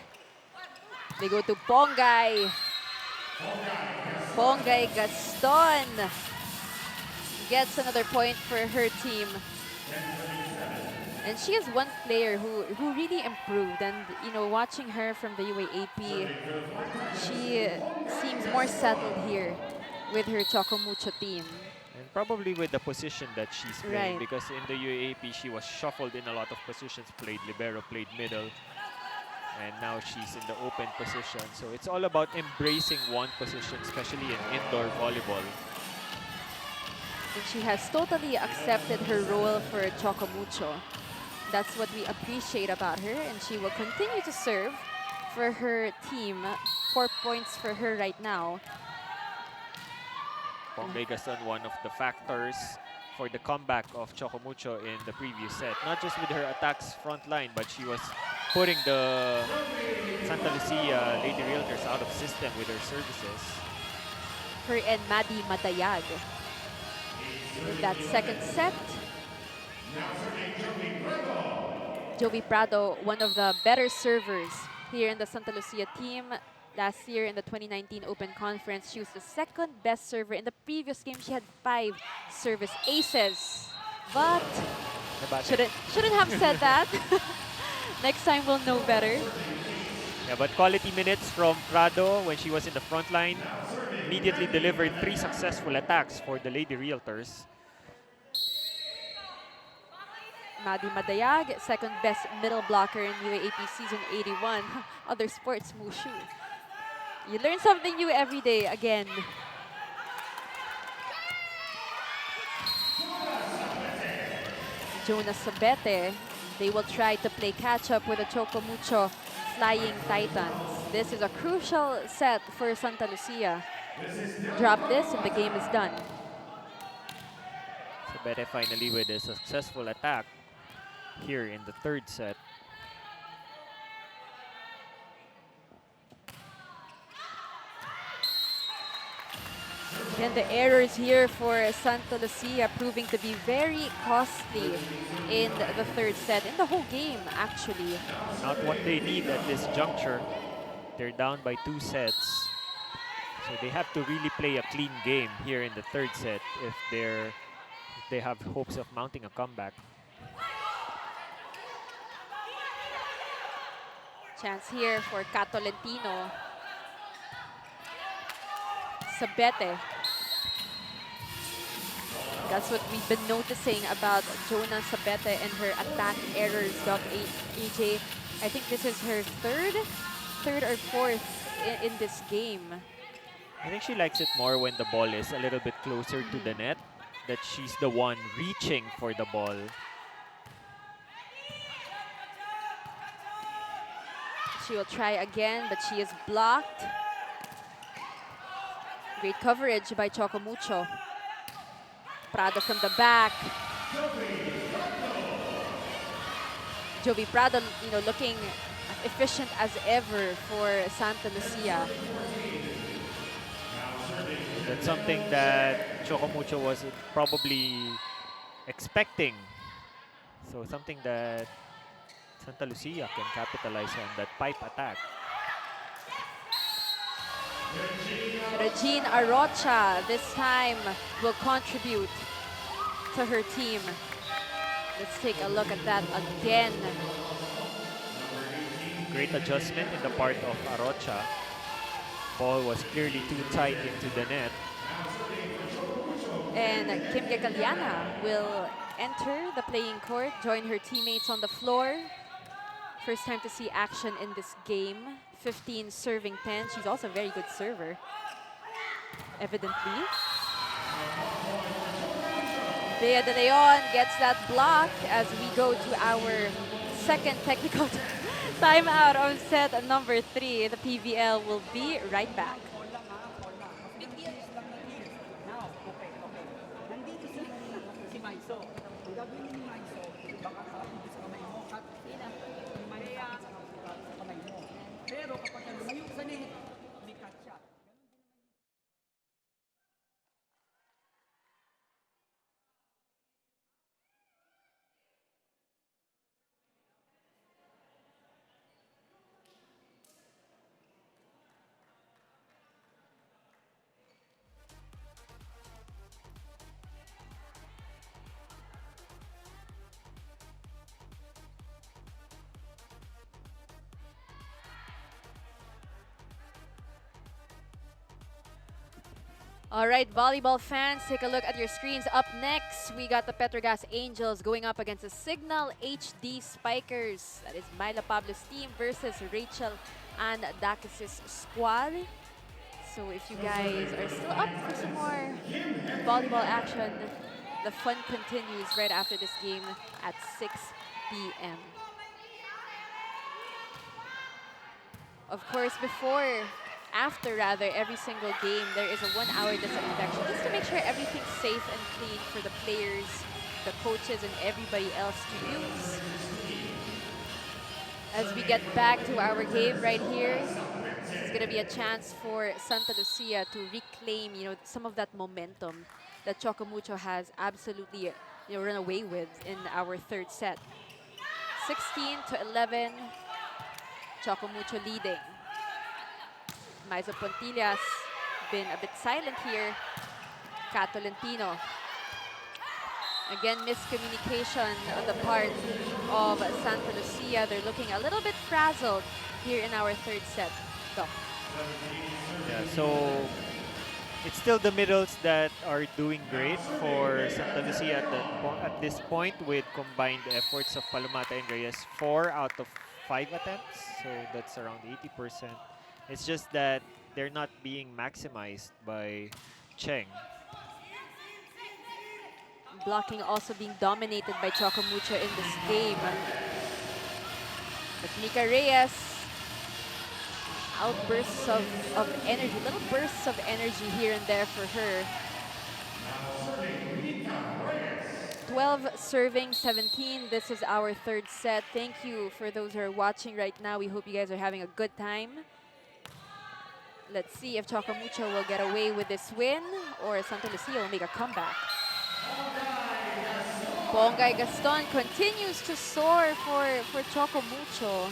They go to Pongay. Pongay Gaston gets another point for her team. And she is one player who really improved. And, watching her from the UAAP, she seems more settled here with her Choco Mucho team. And probably with the position that she's playing, Right. because in the UAAP she was shuffled in a lot of positions, played libero, played middle, and now she's in the open position. So it's all about embracing one position, especially in indoor volleyball. And she has totally accepted her role for Choco Mucho. That's what we appreciate about her, and she will continue to serve for her team. 4 points for her right now. Pongay Gaston, one of the factors for the comeback of Choco Mucho in the previous set. Not just with her attacks front line, but she was putting the Santa Lucia Lady Realtors out of system with her services. Her and Maddie Matayag. In that second set, Joey Prado, one of the better servers here in the Santa Lucia team. Last year in the 2019 Open Conference, she was the second best server. In the previous game, she had 5 service aces. But shouldn't have said that. Next time we'll know better. Yeah, but quality minutes from Prado when she was in the front line. Immediately delivered 3 successful attacks for the Lady Realtors. Maddie Madayag, second best middle blocker in UAAP Season 81. Other sports, Mushu. You learn something new every day again. Jonas Sabete, they will try to play catch-up with the Choco Mucho Flying Titans. This is a crucial set for Santa Lucia. Drop this and the game is done. Sabete finally with a successful attack here in the third set. And the errors here for Santa Lucia proving to be very costly in the third set, in the whole game actually. Not what they need at this juncture. They're down by 2 sets. So they have to really play a clean game here in the third set if they have hopes of mounting a comeback. Chance here for Catolentino. Sabete. That's what we've been noticing about Jonah Sabete and her attack errors, Doc AJ. I think this is her third or fourth in this game. I think she likes it more when the ball is a little bit closer to the net, that she's the one reaching for the ball. She will try again, but she is blocked. Great coverage by Choco Mucho. Prado from the back. Joey Prado, looking efficient as ever for Santa Lucia. That's something that Choco Mucho was probably expecting. So something that Santa Lucia can capitalize on, that pipe attack. Regine Arocha this time will contribute to her team. Let's take a look at that again. Great adjustment in the part of Arocha. Ball was clearly too tight into the net. And Kim Gacaliana will enter the playing court, join her teammates on the floor. First time to see action in this game. 15 serving 10. She's also a very good server, evidently. Bea De Leon gets that block as we go to our second technical timeout of set number 3. The PVL will be right back. All right, volleyball fans, take a look at your screens. Up next, we got the Petrogas Angels going up against the Signal HD Spikers. That is Myla Pablo's team versus Rachel and Dakis' squad. So if you guys are still up for some more volleyball action, the fun continues right after this game at 6 p.m. Of course, after every single game, there is a 1-hour disinfection just to make sure everything's safe and clean for the players, the coaches, and everybody else to use. As we get back to our game right here, this is going to be a chance for Santa Lucia to reclaim, some of that momentum that Choco Mucho has absolutely, run away with in our third set. 16-11, Choco Mucho leading. Maizo Pontillas been a bit silent here. Kat Tolentino. Again, miscommunication on the part of Santa Lucia. They're looking a little bit frazzled here in our third set. Doc. Yeah, so it's still the middles that are doing great for Santa Lucia at this point with combined efforts of Palomata and Reyes. 4 out of 5 attempts, so that's around 80%. It's just that they're not being maximized by Cheng. Blocking also being dominated by Choco Mucho in this game. But Nika Reyes, outbursts of energy, little bursts of energy here and there for her. 12 serving 17. This is our third set. Thank you for those who are watching right now. We hope you guys are having a good time. Let's see if Choco Mucho will get away with this win or Santa Lucia will make a comeback. Bongay Gaston continues to soar for Choco Mucho.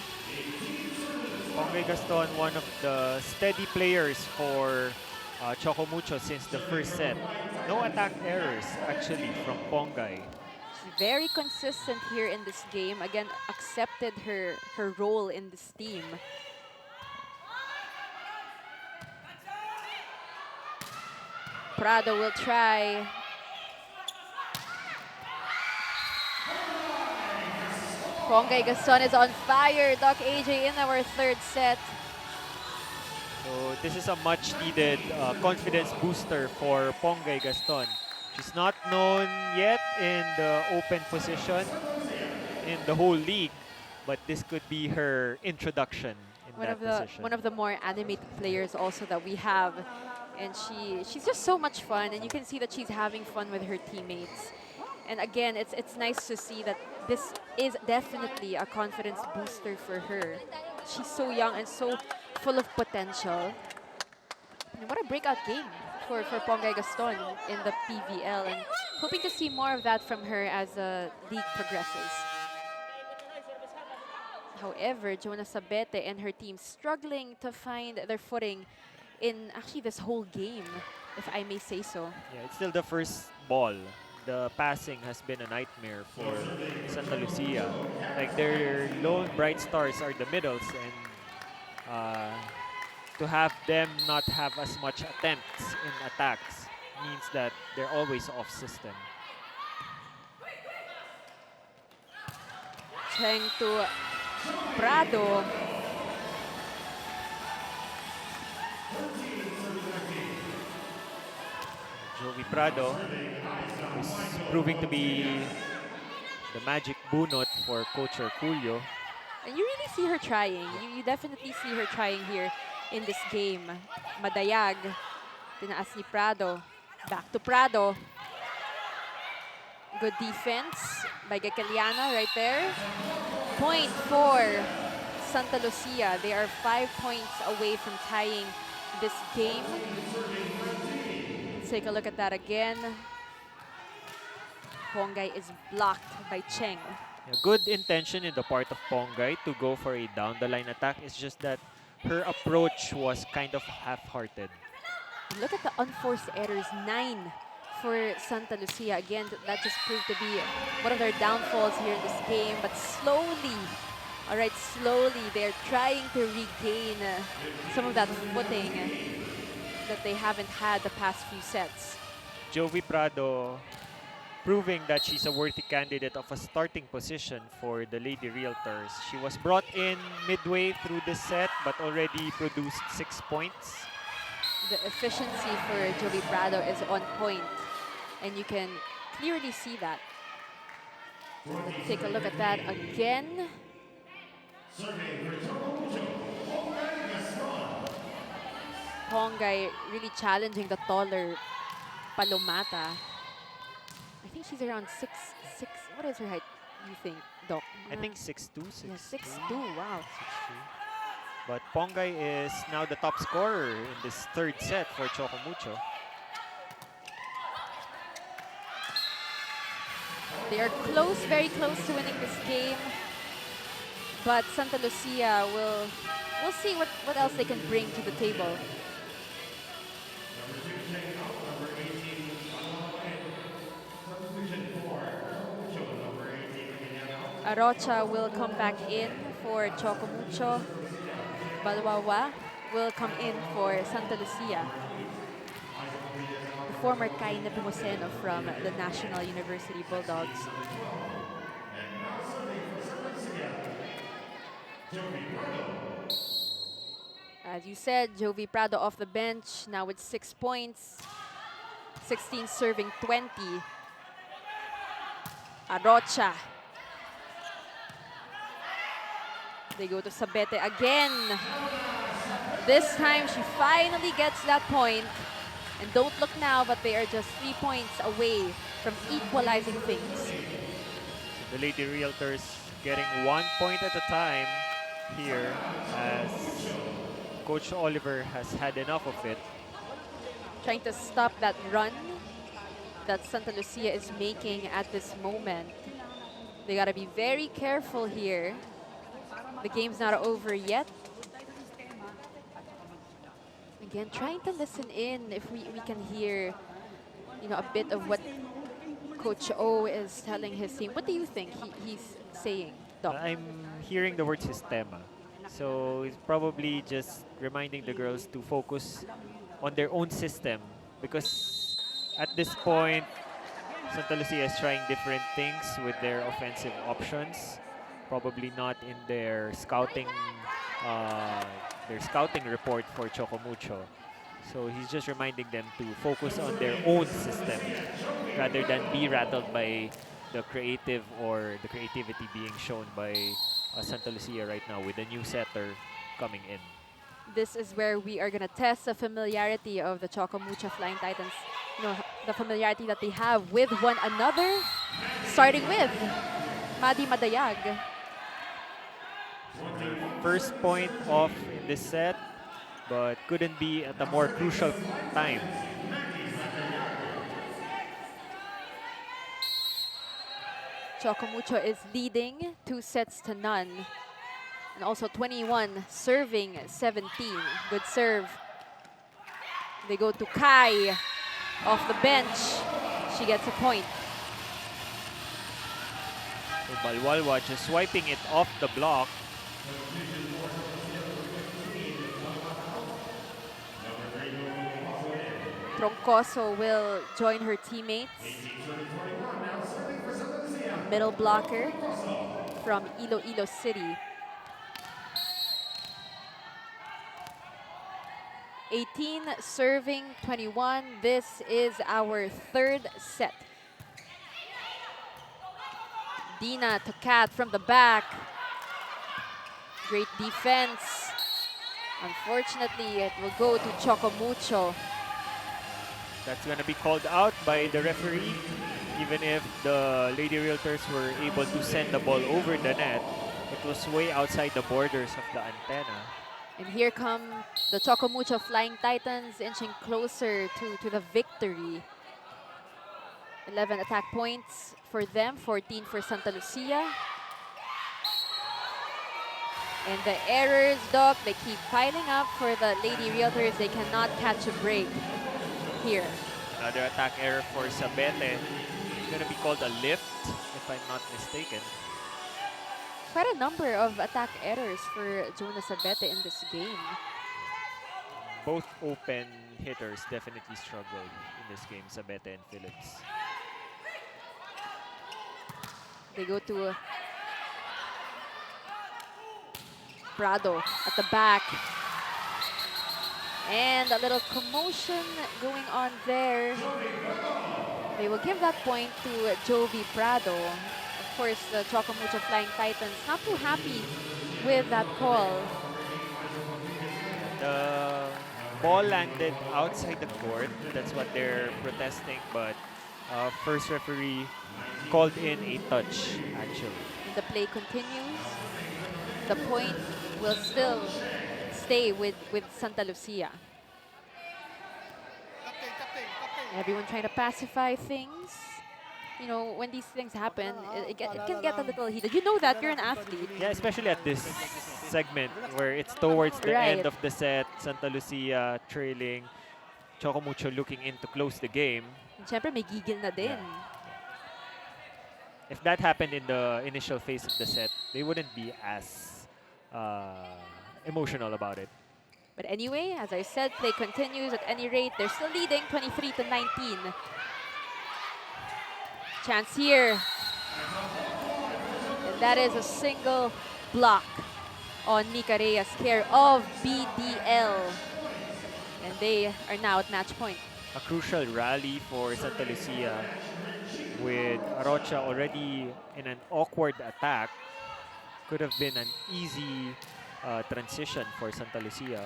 Pongay Gaston, one of the steady players for Choco Mucho since the first set. No attack errors, actually, from Pongay. She's very consistent here in this game. Again, accepted her role in this team. Prado will try. Pongay Gaston is on fire. Doc AJ in our third set. So this is a much needed confidence booster for Pongay Gaston. She's not known yet in the open position in the whole league, but this could be her introduction in that position. One of the more animated players also that we have, and she's just so much fun, and you can see that she's having fun with her teammates. And again, it's nice to see that this is definitely a confidence booster for her. She's so young and so full of potential. And what a breakout game for Pongay Gaston in the PVL, and hoping to see more of that from her as the league progresses. However, Jonah Sabete and her team struggling to find their footing in actually this whole game, if I may say so. Yeah, it's still the first ball. The passing has been a nightmare for Santa Lucia. Like their lone bright stars are the middles, and to have them not have as much attempts in attacks means that they're always off system. Cheng to Prado. Jovi Prado is proving to be the magic bunot for Coach Julio. And you really see her trying. You definitely see her trying here in this game. Madayag. Tinaas ni Prado. Back to Prado. Good defense by Gacaliana right there. Point for Santa Lucia. They are 5 points away from tying this game. Let's take a look at that again. Pongay is blocked by Cheng. Yeah, good intention in the part of Pongay to go for a down-the-line attack. It's just that her approach was kind of half-hearted. Look at the unforced errors, 9 for Santa Lucia. Again, that just proved to be one of their downfalls here in this game. But slowly, all right, slowly, they're trying to regain some of that footing that they haven't had the past few sets. Jovi Prado proving that she's a worthy candidate of a starting position for the Lady Realtors. She was brought in midway through the set but already produced 6 points. The efficiency for Jovi Prado is on point, and you can clearly see that. Let's take a look at that again. Pongay really challenging the taller Palomata. I think she's around 6'6". What is her height? you think, Doc? I think 6-2, Yeah, 6-3. 6-2. Wow. 6-3. But Pongay is now the top scorer in this third set for Choco Mucho. They are close, very close to winning this game. But Santa Lucia we'll see what else they can bring to the table. Arocha will come back in for Choco Mucho. Balwawa will come in for Santa Lucia. The former Kaina Pimoseno from the National University Bulldogs. As you said, Jovi Prado off the bench, now with 6 points. 16 serving 20. Arocha. They go to Sabete again. This time she finally gets that point. And don't look now, but they are just 3 points away from equalizing things. The Lady Realtors getting 1 point at a time here as Coach Oliver has had enough of it. Trying to stop that run that Santa Lucia is making at this moment. They gotta be very careful here. The game's not over yet. Again, trying to listen in if we can hear, a bit of what Coach O is telling his team. What do you think he's saying, Doc? I'm hearing the word sistema. So it's probably just reminding the girls to focus on their own system because at this point, Santa Lucia is trying different things with their offensive options. Probably not in uh, their scouting report for Choco Mucho. So he's just reminding them to focus on their own system rather than be rattled by the creativity being shown by Santa Lucia right now with the new setter coming in. This is where we are gonna test the familiarity of the Choco Mucho Flying Titans. The familiarity that they have with one another. Starting with Madi Madayag. First point off in this set, but couldn't be at a more crucial time. Choco Mucho is leading 2-0. And also 21 serving 17. Good serve. They go to Kai off the bench. She gets a point. So Balwalwa just swiping it off the block. Troncoso will join her teammates. Middle blocker from Iloilo City. 18 serving 21. This is our third set. Dina to Kat from the back. Great defense. Unfortunately, it will go to Choco Mucho. That's going to be called out by the referee. Even if the Lady Realtors were able to send the ball over the net, it was way outside the borders of the antenna. And here come the Choco Mucho Flying Titans inching closer to the victory. 11 attack points for them, 14 for Santa Lucia. And the errors, Doc, they keep piling up for the Lady Realtors. They cannot catch a break here. Another attack error for Sabete. It's going to be called a lift, if I'm not mistaken. Quite a number of attack errors for Jonas Sabete in this game. Both open hitters definitely struggled in this game, Sabete and Phillips. They go to Prado at the back. And a little commotion going on there. They will give that point to Jovi Prado. Of course, the Choco Mucho Flying Titans not too happy with that call. The ball landed outside the court. That's what they're protesting, but first referee called in a touch, actually. And the play continues. The point will still stay with Santa Lucia. Everyone trying to pacify things. You know, when these things happen, it can get a little heated. You know that, you're an athlete. Yeah, especially at this segment where it's towards the end Right. of the set, Santa Lucia trailing, Choco Mucho looking in to close the game. Siyempre, may gigil na din. Yeah. If that happened in the initial phase of the set, they wouldn't be as emotional about it. But anyway, as I said, play continues. At any rate, they're still leading 23 to 19. Chance here. And that is a single block on Nika Reyes, care of BDL. And they are now at match point. A crucial rally for Santa Lucia with Arocha already in an awkward attack. Could have been an easy transition for Santa Lucia,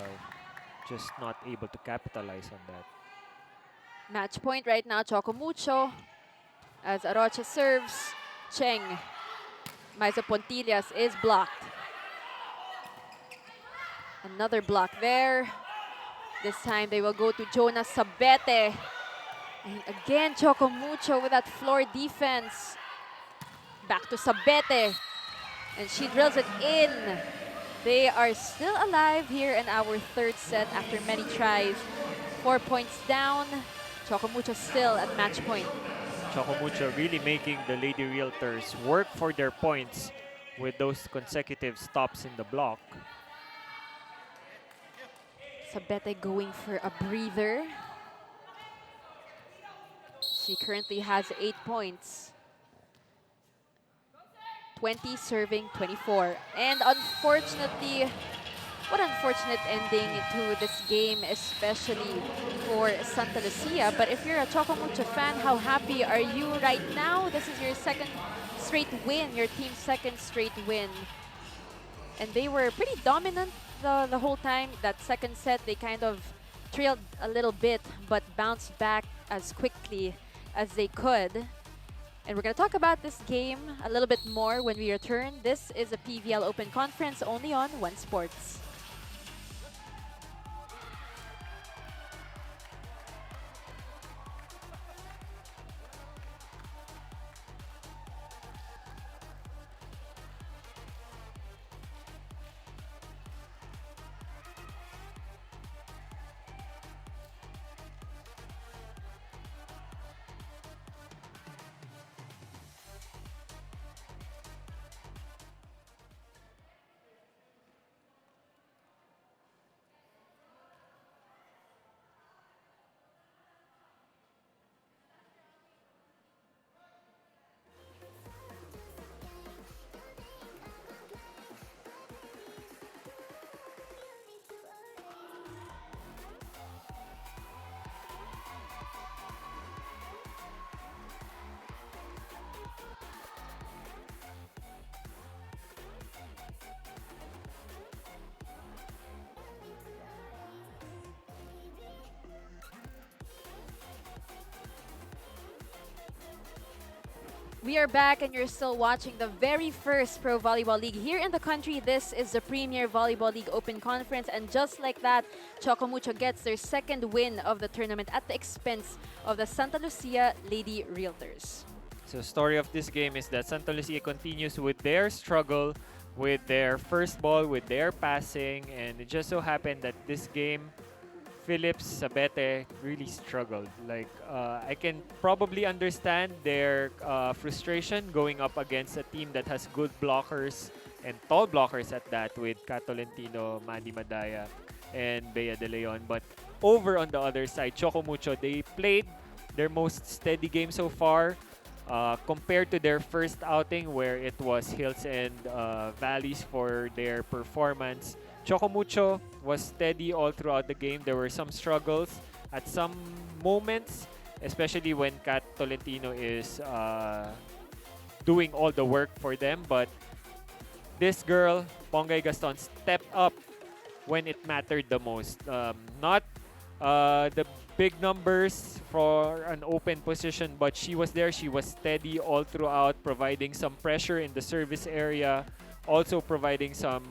just not able to capitalize on that. Match point right now, Choco Mucho. As Arocha serves, Cheng. Maiza Pontillas is blocked. Another block there. This time they will go to Jonas Sabete. And again, Choco Mucho with that floor defense. Back to Sabete. And she drills it in. They are still alive here in our third set after many tries. 4 points down. Choco Mucho still at match point. Choco Mucho really making the Lady Realtors work for their points with those consecutive stops in the block. Sabete going for a breather. She currently has 8 points. 20 serving 24. And unfortunately, what unfortunate ending to this game, especially for Santa Lucia. But if you're a Choco Mucho fan, how happy are you right now? This is your second straight win, your team's second straight win. And they were pretty dominant the whole time. That second set, they kind of trailed a little bit, but bounced back as quickly as they could. And we're going to talk about this game a little bit more when we return. This is a PVL Open Conference only on One Sports. We are back and you're still watching the very first Pro Volleyball League here in the country. This is the Premier Volleyball League Open Conference, and just like that, Choco Mucho gets their second win of the tournament at the expense of the Santa Lucia Lady Realtors. So story of this game is that Santa Lucia continues with their struggle with their first ball, with their passing, and it just so happened that this game Phillips, Sabete really struggled. Like, I can probably understand their frustration going up against a team that has good blockers and tall blockers at that with Kat Tolentino, Mandy Madaya, and Bea De Leon. But over on the other side, Choco Mucho, they played their most steady game so far compared to their first outing where it was hills and valleys for their performance. Choco Mucho was steady all throughout the game. There were some struggles at some moments, especially when Kat Tolentino is doing all the work for them. But this girl, Pongay Gaston, stepped up when it mattered the most. Not the big numbers for an open position, but she was there. She was steady all throughout, providing some pressure in the service area, also providing some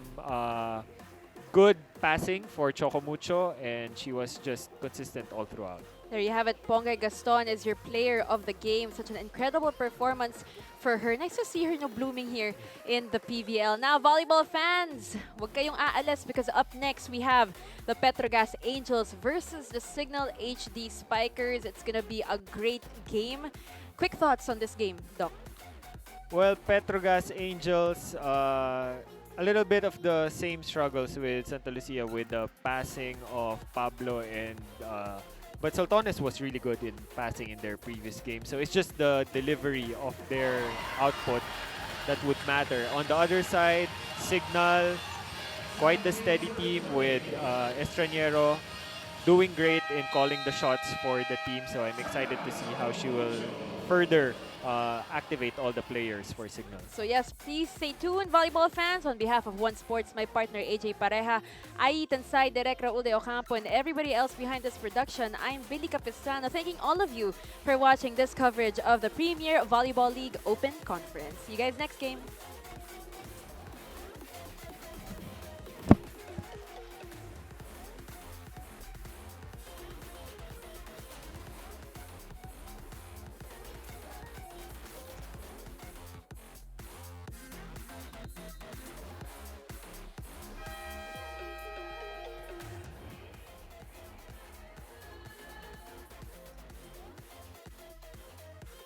good passing for Choco Mucho, and she was just consistent all throughout. There you have it. Pongay Gaston is your player of the game. Such an incredible performance for her. Nice to see her blooming here in the PVL. Now, volleyball fans, huwag kayong aalis because up next we have the Petrogas Angels versus the Signal HD Spikers. It's gonna be a great game. Quick thoughts on this game, Doc? Well, Petrogas Angels, a little bit of the same struggles with Santa Lucia with the passing of Pablo and but Saltones was really good in passing in their previous game. So it's just the delivery of their output that would matter. On the other side, Signal, quite the steady team with Estraniero doing great in calling the shots for the team. So I'm excited to see how she will further activate all the players for Signal. So yes, please stay tuned, volleyball fans. On behalf of One Sports, my partner AJ Pareja, Aitan Sai, Direk Raul de Ocampo, and everybody else behind this production, I'm Billy Capistrano, thanking all of you for watching this coverage of the Premier Volleyball League Open Conference. See you guys next game.